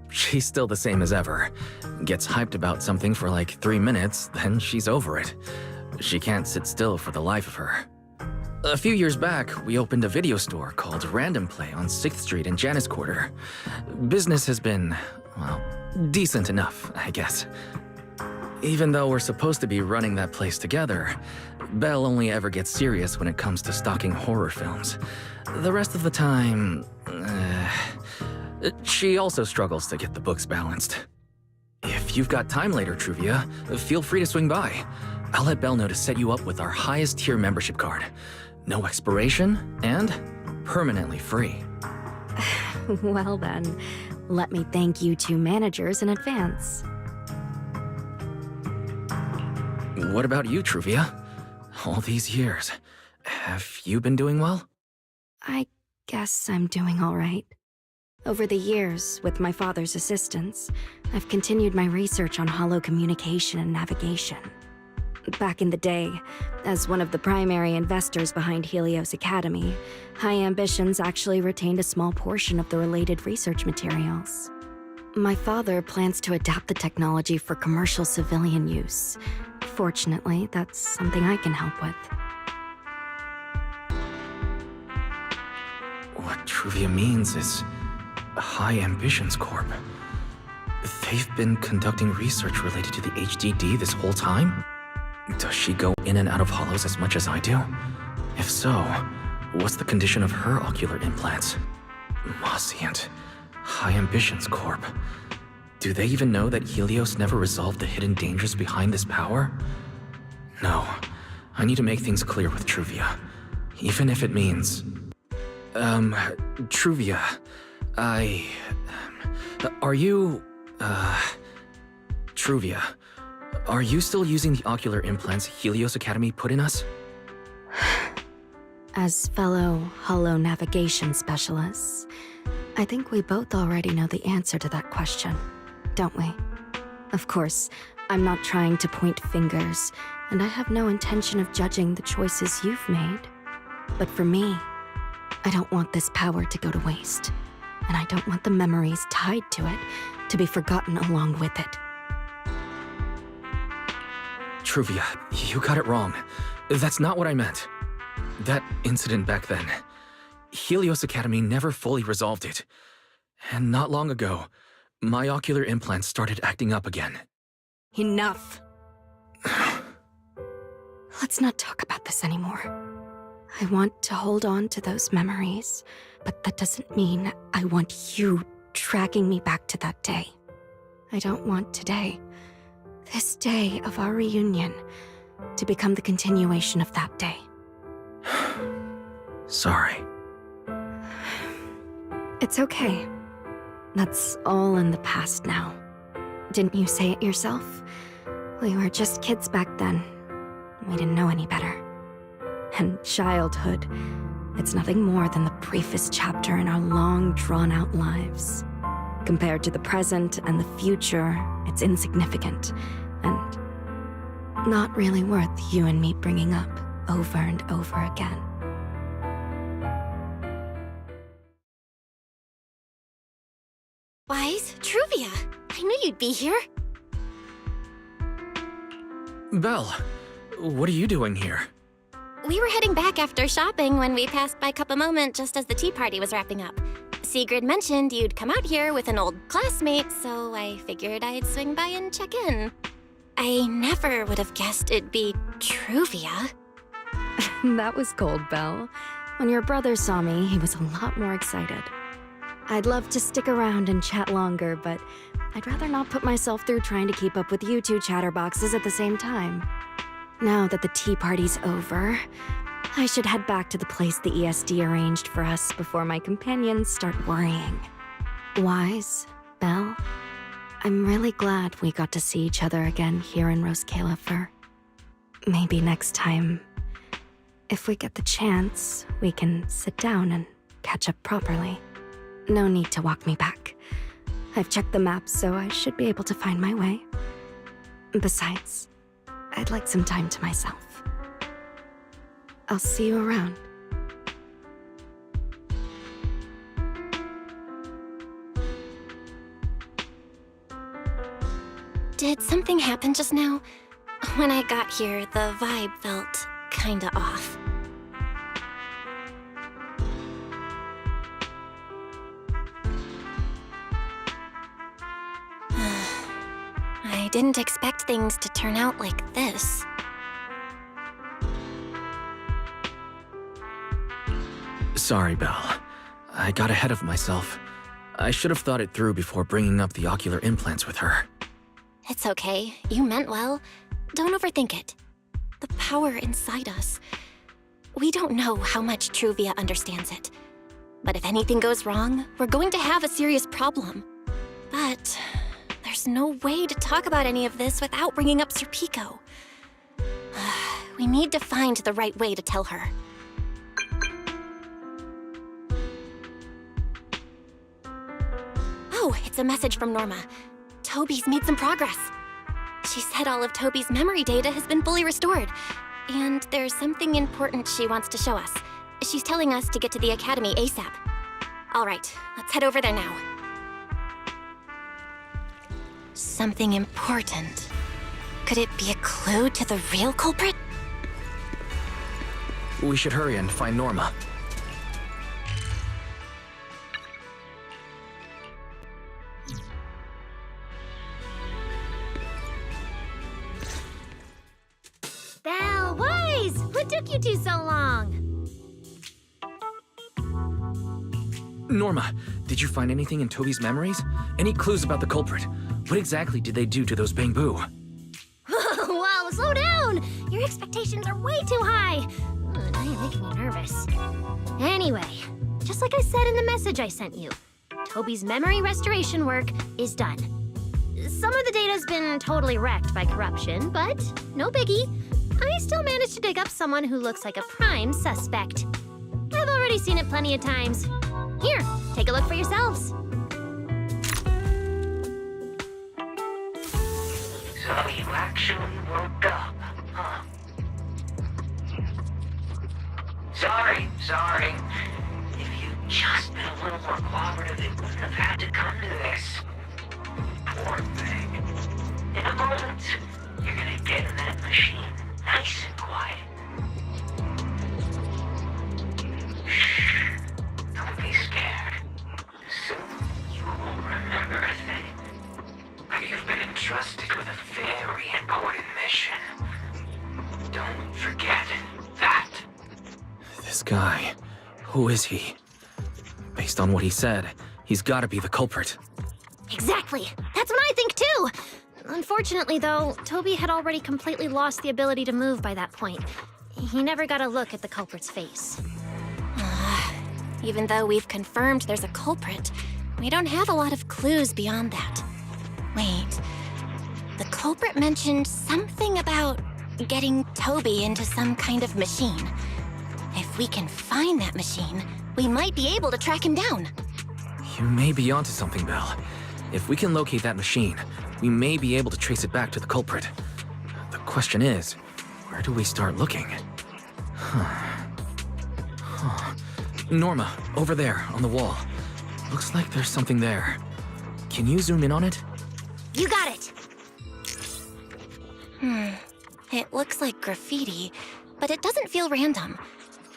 she's still the same as ever. Gets hyped about something for like 3 minutes, then she's over it. She can't sit still for the life of her. A few years back, we opened a video store called Random Play on 6th Street in Janus Quarter. Business has been, well, decent enough, I guess. Even though we're supposed to be running that place together, Belle only ever gets serious when it comes to stocking horror films. The rest of the time, she also struggles to get the books balanced. If you've got time later, Truvia, feel free to swing by. I'll let Belle know to set you up with our highest tier membership card. No expiration, and permanently free. Well then, let me thank you two managers in advance. What about you, Truvia? All these years, have you been doing well? I guess I'm doing all right. Over the years, with my father's assistance, I've continued my research on holo communication and navigation. Back in the day, as one of the primary investors behind Helios Academy, High Ambitions actually retained a small portion of the related research materials. My father plans to adapt the technology for commercial civilian use. Fortunately, that's something I can help with. What Truvia means is High Ambitions Corp. They've been conducting research related to the HDD this whole time? Does she go in and out of holos as much as I do? If so, what's the condition of her ocular implants? Mossy and High Ambitions Corp. Do they even know that Helios never resolved the hidden dangers behind this power? No, I need to make things clear with Truvia. Even if it means... Truvia, are you... Truvia, are you still using the ocular implants Helios Academy put in us? As fellow holo navigation specialists, I think we both already know the answer to that question, don't we? Of course, I'm not trying to point fingers, and I have no intention of judging the choices you've made. But for me, I don't want this power to go to waste, and I don't want the memories tied to it to be forgotten along with it. Truvia, you got it wrong. That's not what I meant. That incident back then, Helios Academy never fully resolved it. And not long ago, my ocular implants started acting up again. Enough. Let's not talk about this anymore. I want to hold on to those memories, but that doesn't mean I want you tracking me back to that day. I don't want today, this day of our reunion, to become the continuation of that day. Sorry. It's okay. That's all in the past now. Didn't you say it yourself? We were just kids back then. We didn't know any better. And childhood, it's nothing more than the briefest chapter in our long, drawn-out lives. Compared to the present and the future, it's insignificant, and not really worth you and me bringing up over and over again. Wise, Truvia, I knew you'd be here. Belle, what are you doing here? We were heading back after shopping when we passed by Cup a Moment just as the tea party was wrapping up. Sigrid mentioned you'd come out here with an old classmate, so I figured I'd swing by and check in. I never would have guessed it'd be Truvia. That was cold, Belle. When your brother saw me, he was a lot more excited. I'd love to stick around and chat longer, but I'd rather not put myself through trying to keep up with you two chatterboxes at the same time. Now that the tea party's over, I should head back to the place the ESD arranged for us before my companions start worrying. Wise, Belle, I'm really glad we got to see each other again here in Rose Califer. Maybe next time, if we get the chance, we can sit down and catch up properly. No need to walk me back. I've checked the map, so I should be able to find my way. Besides, I'd like some time to myself. I'll see you around. Did something happen just now? When I got here, the vibe felt kinda off. didn't expect things to turn out like this. Sorry, Belle. I got ahead of myself. I should have thought it through before bringing up the ocular implants with her. It's okay. You meant well. Don't overthink it. The power inside us. We don't know how much Truvia understands it. But if anything goes wrong, we're going to have a serious problem. But there's no way to talk about any of this without bringing up Serpico. We need to find the right way to tell her. Oh, it's a message from Norma. Toby's made some progress. She said all of Toby's memory data has been fully restored. And there's something important she wants to show us. She's telling us to get to the academy ASAP. All right, let's head over there now. Something important. Could it be a clue to the real culprit? We should hurry and find Norma. Belle, Wise! What took you two so long? Norma, did you find anything in Toby's memories? Any clues about the culprit? What exactly did they do to those bamboo? Wow, slow down! Your expectations are way too high. Now you're making me nervous. Anyway, just like I said in the message I sent you, Toby's memory restoration work is done. Some of the data's been totally wrecked by corruption, but no biggie. I still managed to dig up someone who looks like a prime suspect. I've already seen it plenty of times. Here, take a look for yourselves. So you actually woke up, huh? Sorry. If you'd just been a little more cooperative, it wouldn't have had to come to this. Poor thing. In a moment, you're gonna get in that machine, nice and quiet. Shh. Don't be scared. Soon you will remember a thing. You've been entrusted with a very important mission. Don't forget that. This guy, who is he? Based on what he said, he's gotta be the culprit. Exactly. That's what I think too. Unfortunately, though, Toby had already completely lost the ability to move by that point. He never got a look at the culprit's face. Even though we've confirmed there's a culprit, we don't have a lot of clues beyond that. Wait, the culprit mentioned something about getting Toby into some kind of machine. If we can find that machine, we might be able to track him down. You may be onto something, Belle. If we can locate that machine, we may be able to trace it back to the culprit. The question is, where do we start looking? Norma, over there, on the wall. Looks like there's something there. Can you zoom in on it? You got it! It looks like graffiti, but it doesn't feel random.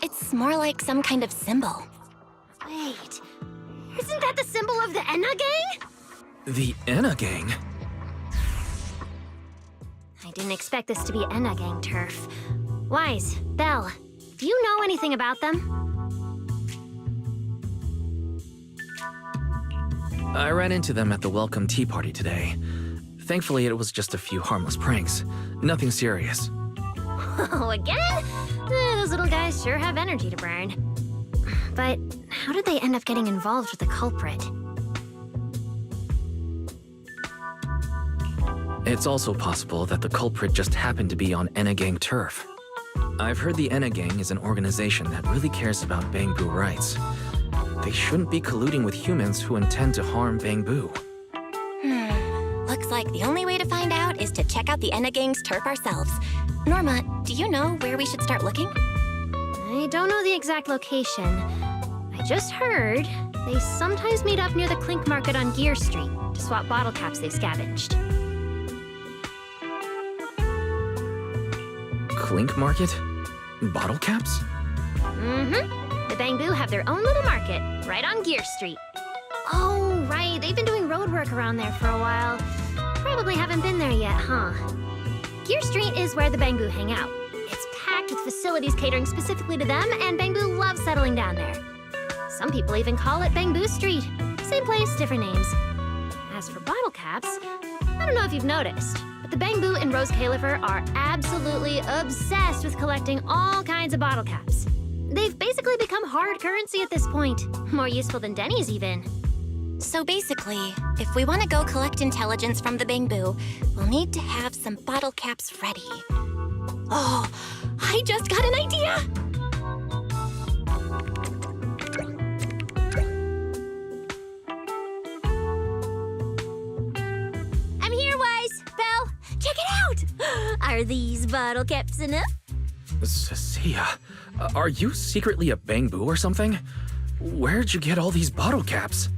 It's more like some kind of symbol. Wait, isn't that the symbol of the Enna gang? The Enna gang? I didn't expect this to be Enna gang turf. Wise, Belle, do you know anything about them? I ran into them at the welcome tea party today. Thankfully, it was just a few harmless pranks. Nothing serious. Oh, again? Those little guys sure have energy to burn. But how did they end up getting involved with the culprit? It's also possible that the culprit just happened to be on Enna gang turf. I've heard the Enna gang is an organization that really cares about Bangbu rights. They shouldn't be colluding with humans who intend to harm Bangbu. Looks like the only way to find out is to check out the Enna gang's turf ourselves. Norma, do you know where we should start looking? I don't know the exact location. I just heard they sometimes meet up near the Clink Market on Gear Street to swap bottle caps they've scavenged. Clink Market? Bottle caps? The Bangbu have their own little market, right on Gear Street. Oh, right, they've been doing road work around there for a while. Probably haven't been there yet, huh? Gear Street is where the Bangbu hang out. It's packed with facilities catering specifically to them, and Bangbu loves settling down there. Some people even call it Bangbu Street. Same place, different names. As for bottle caps, I don't know if you've noticed, but the Bangbu and Rose Califer are absolutely obsessed with collecting all kinds of bottle caps. They've basically become hard currency at this point. More useful than Denny's even. So basically, if we want to go collect intelligence from the Bangbu, we'll need to have some bottle caps ready. Oh, I just got an idea! I'm here, Wise! Belle, check it out! Are these bottle caps enough? Cecilia, are you secretly a Bangbu or something? Where'd you get all these bottle caps?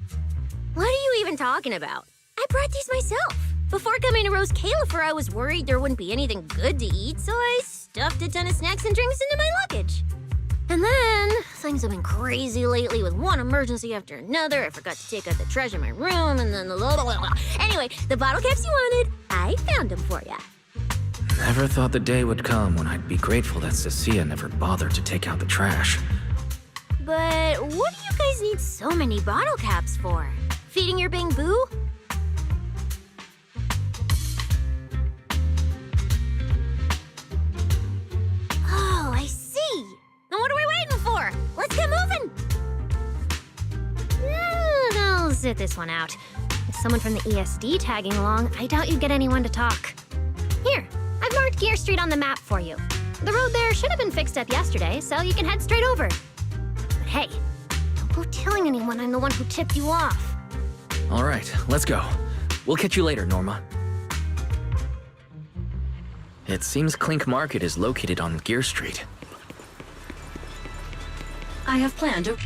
What are you even talking about? I brought these myself. Before coming to Rose Califer, I was worried there wouldn't be anything good to eat, so I stuffed a ton of snacks and drinks into my luggage. And then, things have been crazy lately with one emergency after another. I forgot to take out the trash in my room, and then Anyway, the bottle caps you wanted, I found them for ya. Never thought the day would come when I'd be grateful that Cecilia never bothered to take out the trash. But what do you guys need so many bottle caps for? Feeding your Bangbu? Oh, I see. Then what are we waiting for? Let's get moving. I'll sit this one out. With someone from the ESD tagging along, I doubt you'd get anyone to talk. Here, I've marked Gear Street on the map for you. The road there should have been fixed up yesterday, so you can head straight over. But hey, don't go telling anyone I'm the one who tipped you off. All right, let's go. We'll catch you later, Norma. It seems Clink Market is located on Gear Street. I have planned a...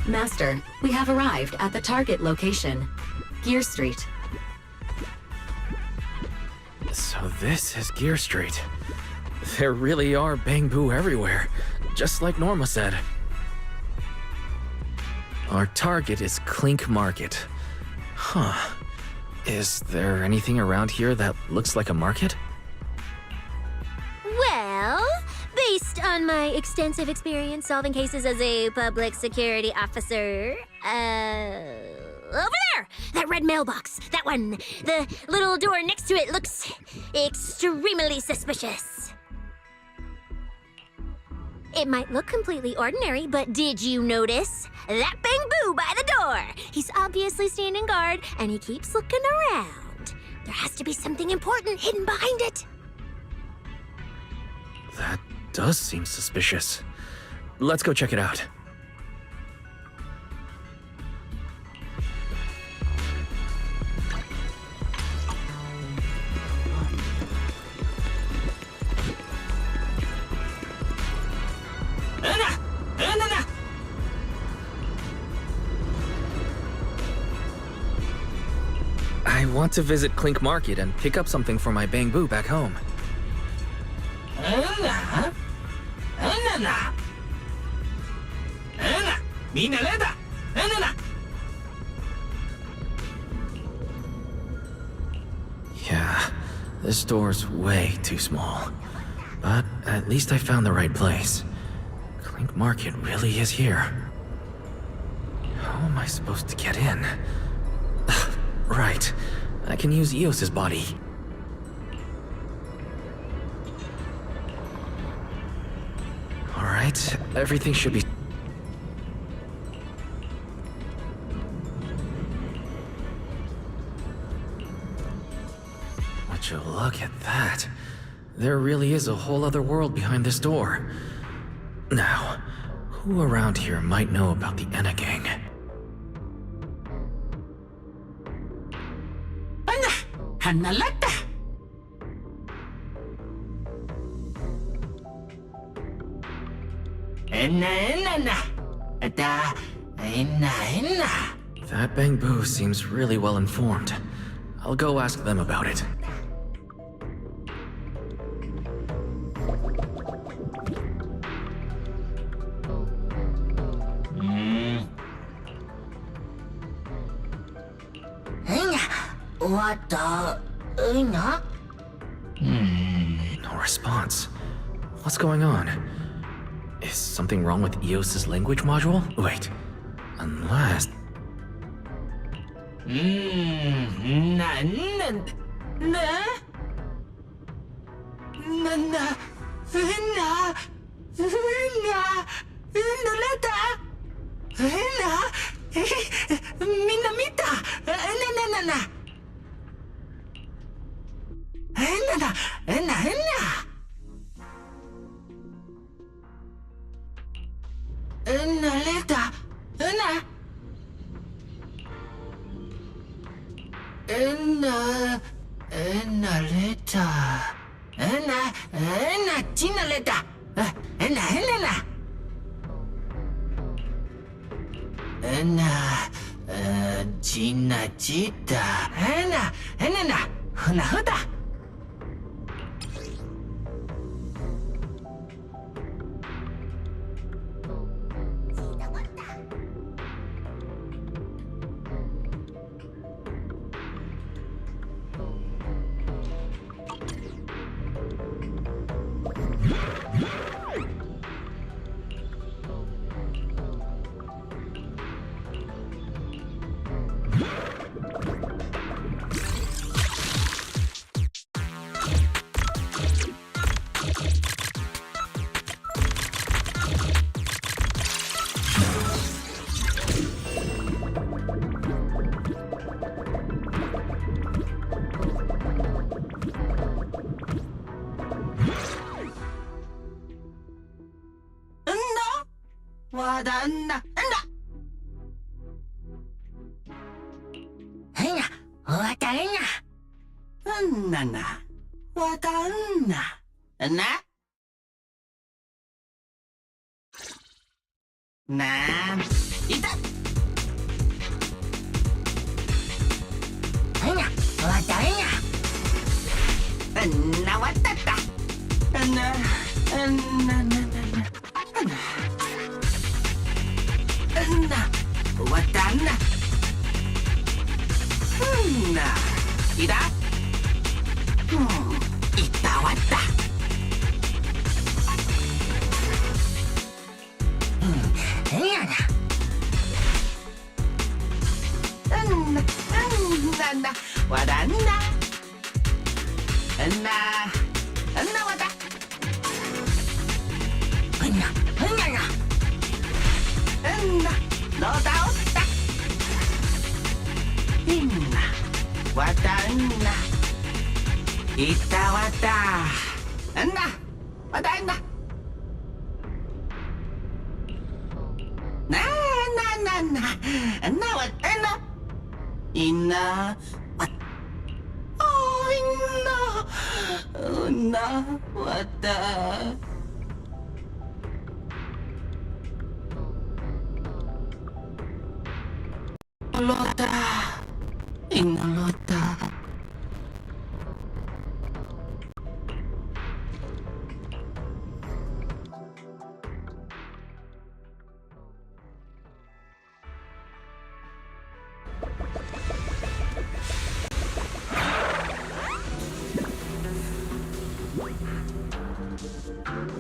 Master, we have arrived at the target location, Gear Street. So this is Gear Street. There really are Bangbu everywhere, just like Norma said. Our target is Clink Market. Huh. Is there anything around here that looks like a market? Well, based on my extensive experience solving cases as a public security officer, over there! That red mailbox! That one! The little door next to it looks extremely suspicious. It might look completely ordinary, but did you notice? That Bangbu by the door! He's obviously standing guard, and he keeps looking around. There has to be something important hidden behind it. That does seem suspicious. Let's go check it out. I want to visit Clink Market and pick up something for my Bangbu back home. Yeah, this store's way too small. But at least I found the right place. Clink Market really is here. How am I supposed to get in? Right, I can use Eos's body. Alright, everything should be... Would you look at that? There really is a whole other world behind this door. Now, who around here might know about the Enna Gang? Hanalata! That Bangbu seems really well informed. I'll go ask them about it. What the? No response. What's going on? Is something wrong with EOS's language module? Wait. Unless...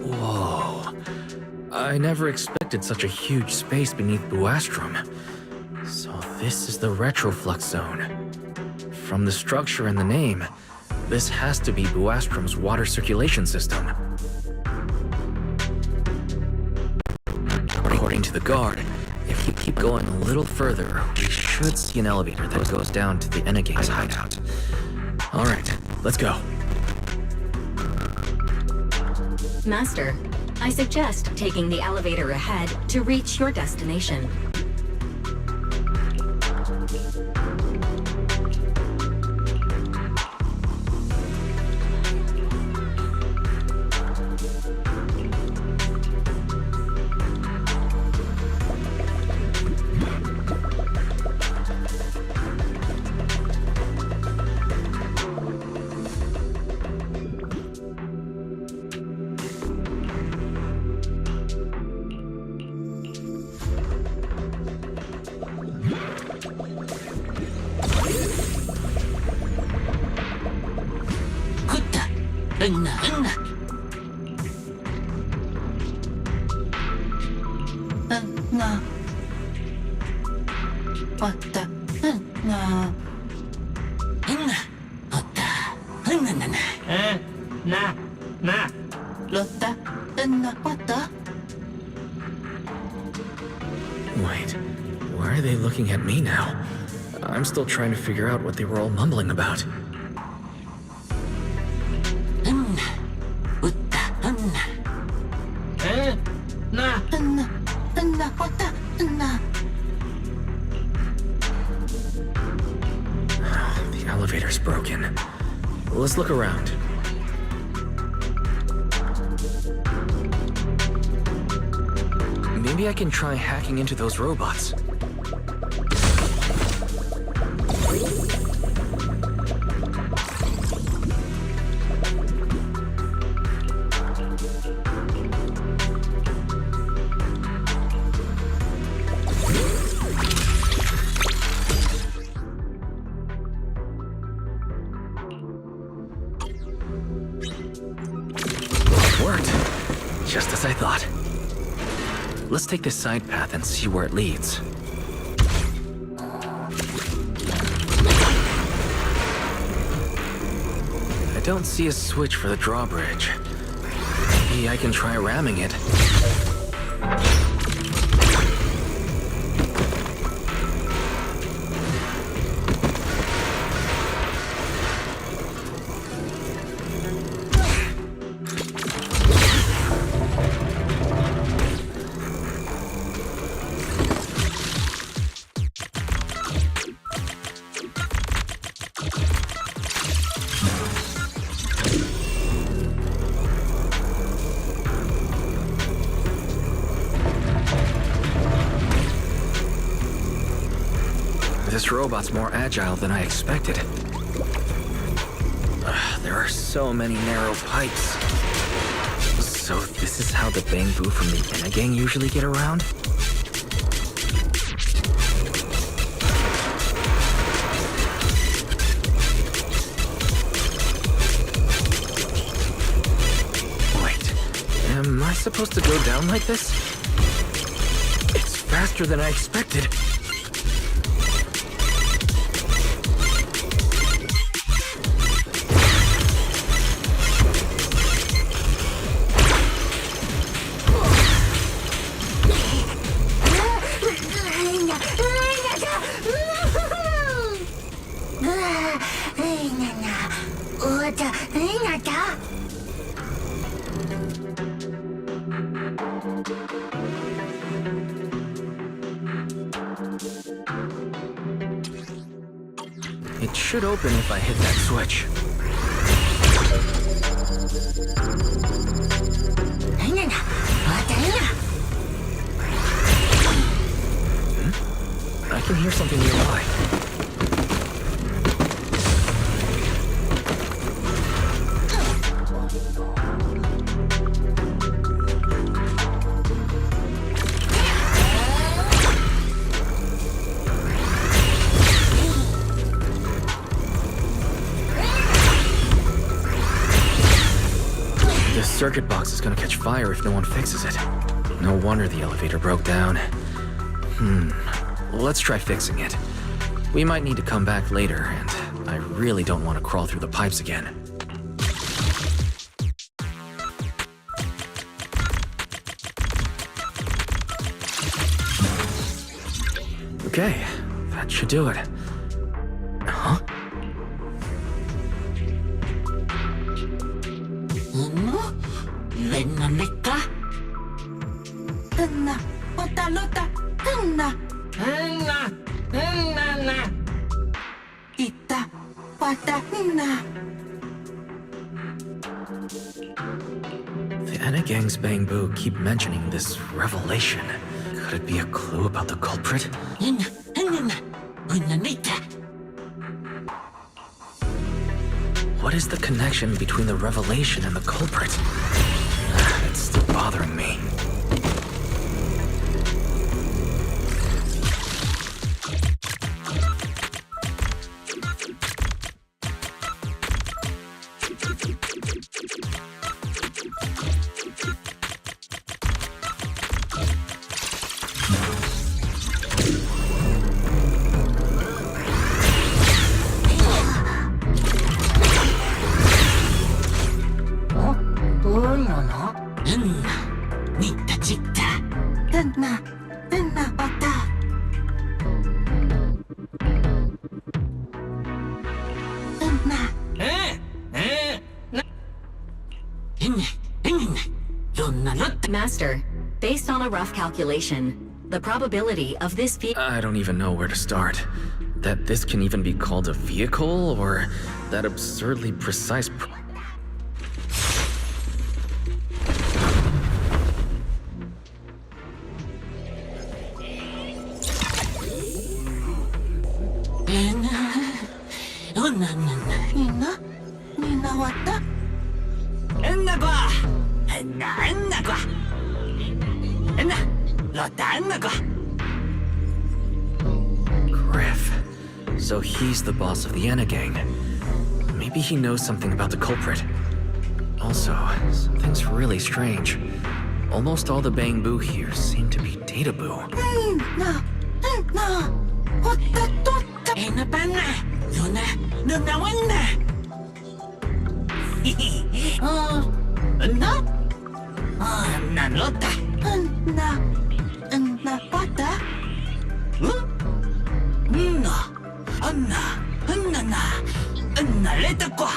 Whoa. I never expected such a huge space beneath Buastrom. So this is the retroflux zone. From the structure and the name, this has to be Buastrom's water circulation system. According to the guard, if you keep going a little further, we should see an elevator that goes down to the Enegang's hideout. Alright, let's go. Master, I suggest taking the elevator ahead to reach your destination. Wait, why are they looking at me now? I'm still trying to figure out what they were all mumbling about. The elevator's broken. Let's look around. Maybe I can try hacking into those robots. Worked. Just as I thought. Let's take this side path and see where it leads. I don't see a switch for the drawbridge. Maybe I can try ramming it. This robot's more agile than I expected. There are so many narrow pipes. So this is how the Bangbu from the Enna gang usually get around? Wait, am I supposed to go down like this? It's faster than I expected. It should open if I hit that switch. I can hear something nearby. This circuit box is gonna catch fire if no one fixes it. No wonder the elevator broke down. Let's try fixing it. We might need to come back later, and I really don't want to crawl through the pipes again. Okay, that should do it. Huh? The Enna gang's Bangbu keep mentioning this revelation. Could it be a clue about the culprit? What is the connection between the revelation and the culprit? It's still bothering me. Nita chitta. Bata. Master, based on a rough calculation, the probability of this I don't even know where to start. That this can even be called a vehicle, or that absurdly precise. Nina wata? Enna kwa! Enna kwa! Enna! Lota kwa! Griff. So he's the boss of the Enna gang. Maybe he knows something about the culprit. Also, something's really strange. Almost all the Bang Boo here seem to be Data Boo. No! Hotta totta! Enna panna! Luna wanna! Anna? Anna lota! Anna pata? Anna leta kwa!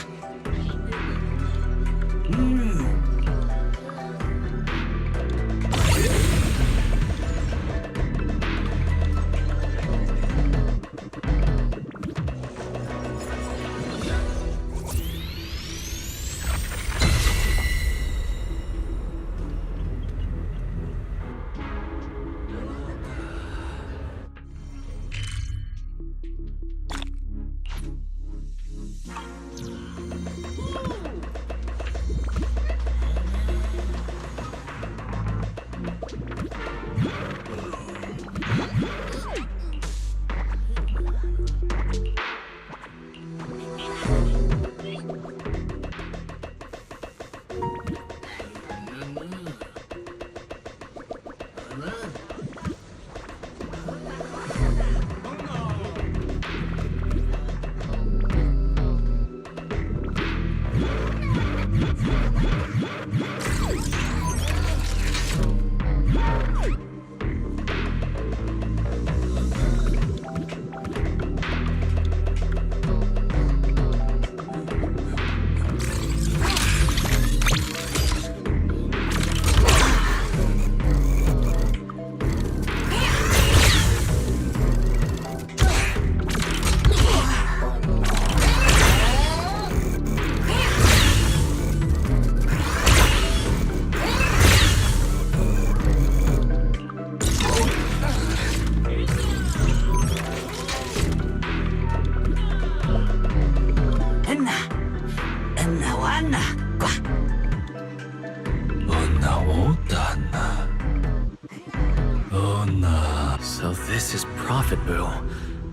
So this is Prophet Boo,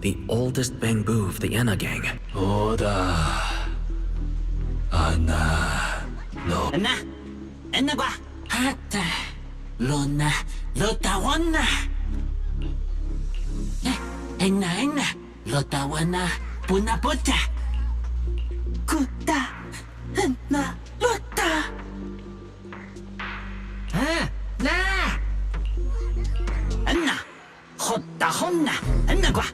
the oldest Bang Boo of the Enna gang. Enna kwa! Hata! Lona! Lota wana! Enna! Lota wana! Puna pota! Kuta! Enna! Lota! Na! Enna! Hotta honna! Enna kwa!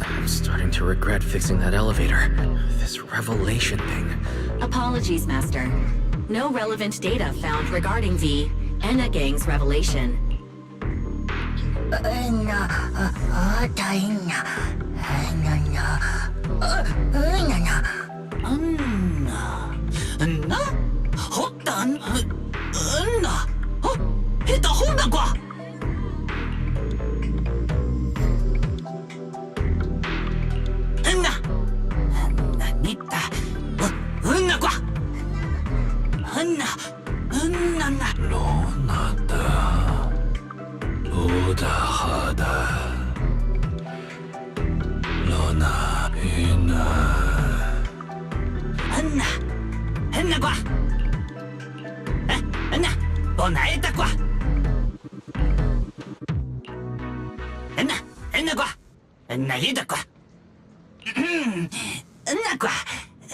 I'm starting to regret fixing that elevator. This revelation thing. Apologies, Master. No relevant data found regarding the Enna Gang's revelation. Anna? Hotan? Anna? Hita honna kwa! Anna! Anna nita! Anna kwa! Anna! Anna na! Lonata. Uda hada. Lona ina. Anna! Anna kwa! Anna! Ona eta kwa! Anna! Anna kwa! Anna ita kwa! Anna kwa!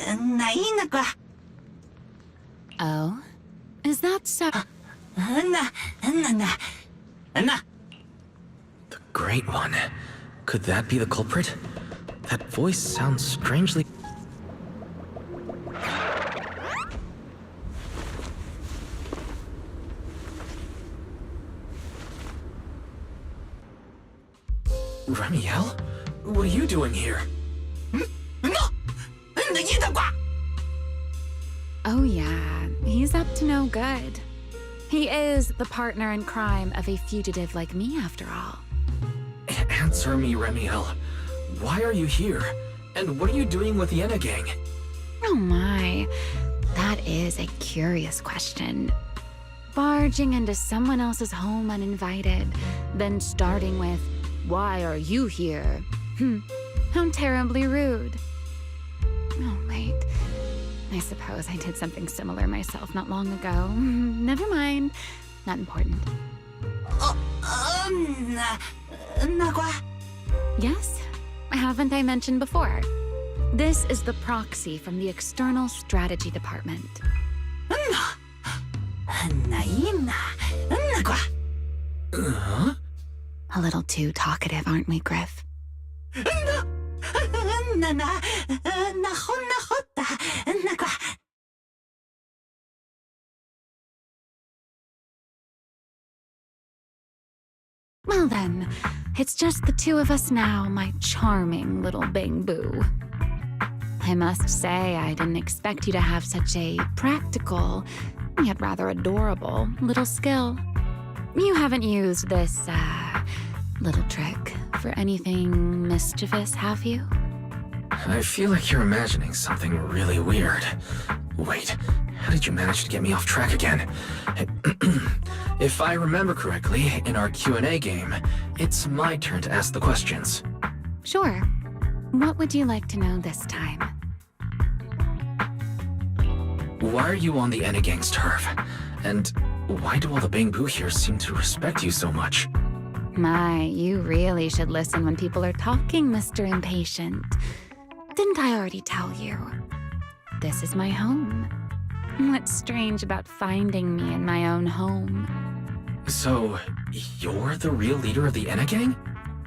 Anna ina kwa! Oh? Is that so? The Great One. Could that be the culprit? That voice sounds strangely... Remiel? What are you doing here? Oh yeah, he's up to no good. He is the partner in crime of a fugitive like me, after all. Answer me, Remiel. Why are you here? And what are you doing with the Enna gang? Oh my, that is a curious question. Barging into someone else's home uninvited, then starting with, "Why are you here?" How terribly rude. Oh, wait. I suppose I did something similar myself not long ago. Never mind. Not important. Yes? Haven't I mentioned before? This is the proxy from the External Strategy Department. A little too talkative, aren't we, Griff? Well then, it's just the two of us now, my charming little Bang-Boo. I must say, I didn't expect you to have such a practical, yet rather adorable, little skill. You haven't used this, little trick for anything mischievous, have you? I feel like you're imagining something really weird. Wait, how did you manage to get me off track again? If I remember correctly, in our Q&A game, it's my turn to ask the questions. Sure. What would you like to know this time? Why are you on the Enna gang's turf? And why do all the Bang-Boo here seem to respect you so much? My, you really should listen when people are talking, Mr. Impatient. Didn't I already tell you? This is my home. What's strange about finding me in my own home? So, you're the real leader of the Enna gang?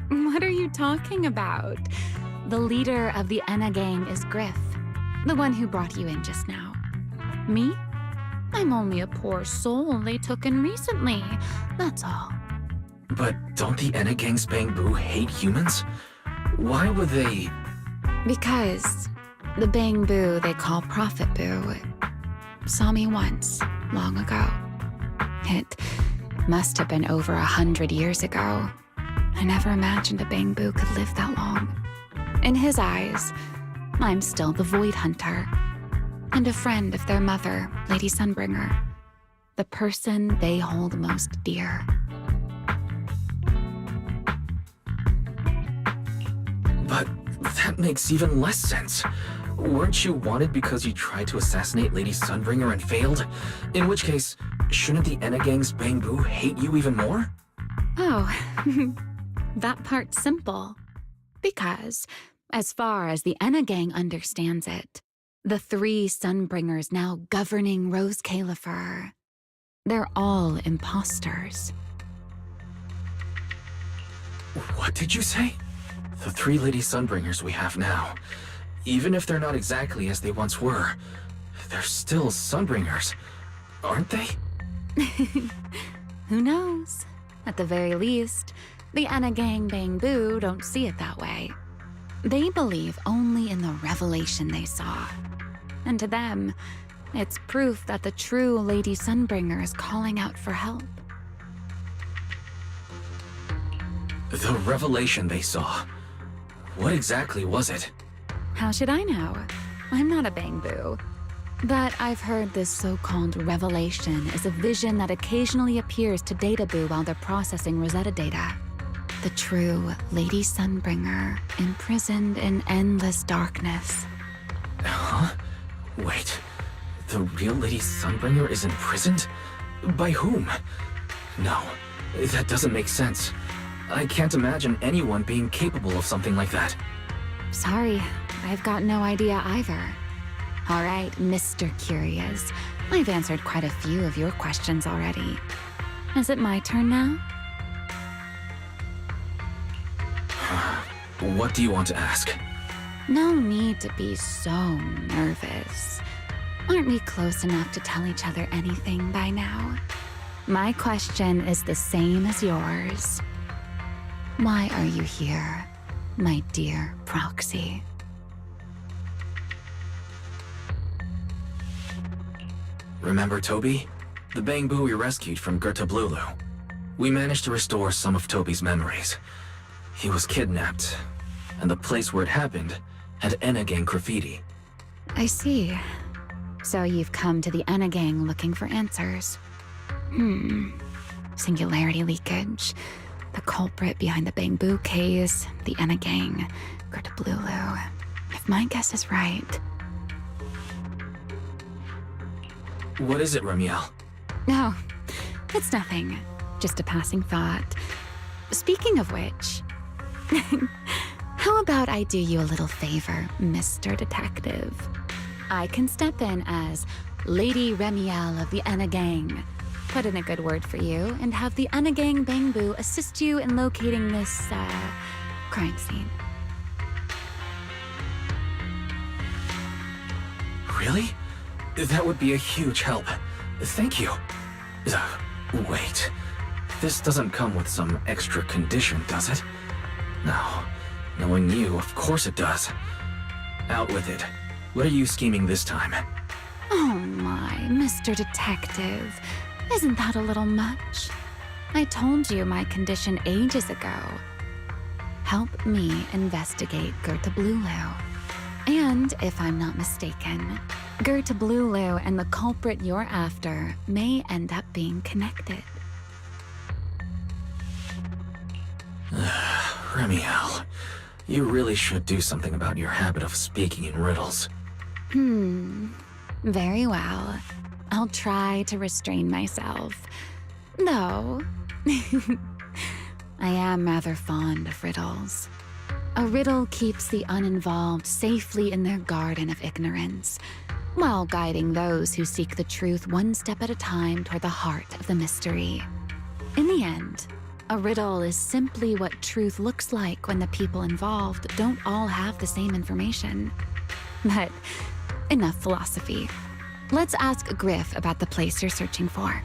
What are you talking about? The leader of the Enna gang is Griff, the one who brought you in just now. Me? I'm only a poor soul they took in recently, that's all. But don't the Enna gang's Bang-Boo hate humans? Why would they... Because the Bang-Boo they call Prophet Boo saw me once, long ago. It must have been over 100 years ago. I never imagined a Bang-Boo could live that long. In his eyes, I'm still the Void Hunter, and a friend of their mother, Lady Sunbringer, the person they hold most dear. But that makes even less sense. Weren't you wanted because you tried to assassinate Lady Sunbringer and failed? In which case, shouldn't the Enna gang's Bang-Boo hate you even more? Oh, that part's simple. Because, as far as the Enna gang understands it, the 3 Sunbringers now governing Rose Califer, they're all imposters. What did you say? The 3 Lady Sunbringers we have now, even if they're not exactly as they once were, they're still Sunbringers, aren't they? Who knows? At the very least, the Enna gang Bang-Boo don't see it that way. They believe only in the revelation they saw. And to them, it's proof that the true Lady Sunbringer is calling out for help. The revelation they saw. What exactly was it? How should I know? I'm not a Bang-Boo. But I've heard this so-called revelation is a vision that occasionally appears to Data Boo while they're processing Rosetta data. The true Lady Sunbringer, imprisoned in endless darkness. Huh? Wait, the real Lady Sunbringer is imprisoned? By whom? No, that doesn't make sense. I can't imagine anyone being capable of something like that. Sorry, I've got no idea either. All right, Mr. Curious, I've answered quite a few of your questions already. Is it my turn now? What do you want to ask? No need to be so nervous. Aren't we close enough to tell each other anything by now? My question is the same as yours. Why are you here, my dear proxy? Remember Toby? The Bangbu we rescued from Gertablulu. We managed to restore some of Toby's memories. He was kidnapped, and the place where it happened had Enna Gang graffiti. I see. So you've come to the Enna Gang looking for answers. Singularity leakage, the culprit behind the Bangbu case, the Enna Gang, Gertablulu. If my guess is right... What is it, Ramiel? No, it's nothing. Just a passing thought. Speaking of which, how about I do you a little favor, Mr. Detective? I can step in as Lady Ramiel of the Enna Gang, put in a good word for you, and have the Enna Gang Bangbu assist you in locating this, crime scene. Really? That would be a huge help. Thank you. Wait. This doesn't come with some extra condition, does it? No. Knowing you, of course it does. Out with it. What are you scheming this time? Oh my, Mr. Detective. Isn't that a little much? I told you my condition ages ago. Help me investigate Gertablulu. And, if I'm not mistaken, Gertablulu and the culprit you're after may end up being connected. Ramiel, you really should do something about your habit of speaking in riddles. Very well. I'll try to restrain myself. Though, I am rather fond of riddles. A riddle keeps the uninvolved safely in their garden of ignorance, while guiding those who seek the truth one step at a time toward the heart of the mystery. In the end, a riddle is simply what truth looks like when the people involved don't all have the same information. But enough philosophy. Let's ask Griff about the place you're searching for.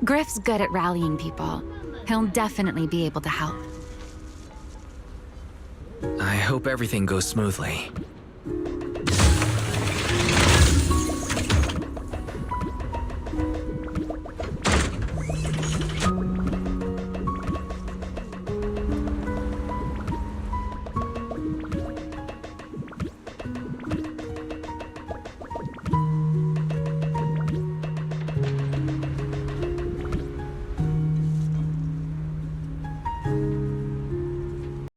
Griff's good at rallying people. He'll definitely be able to help. I hope everything goes smoothly.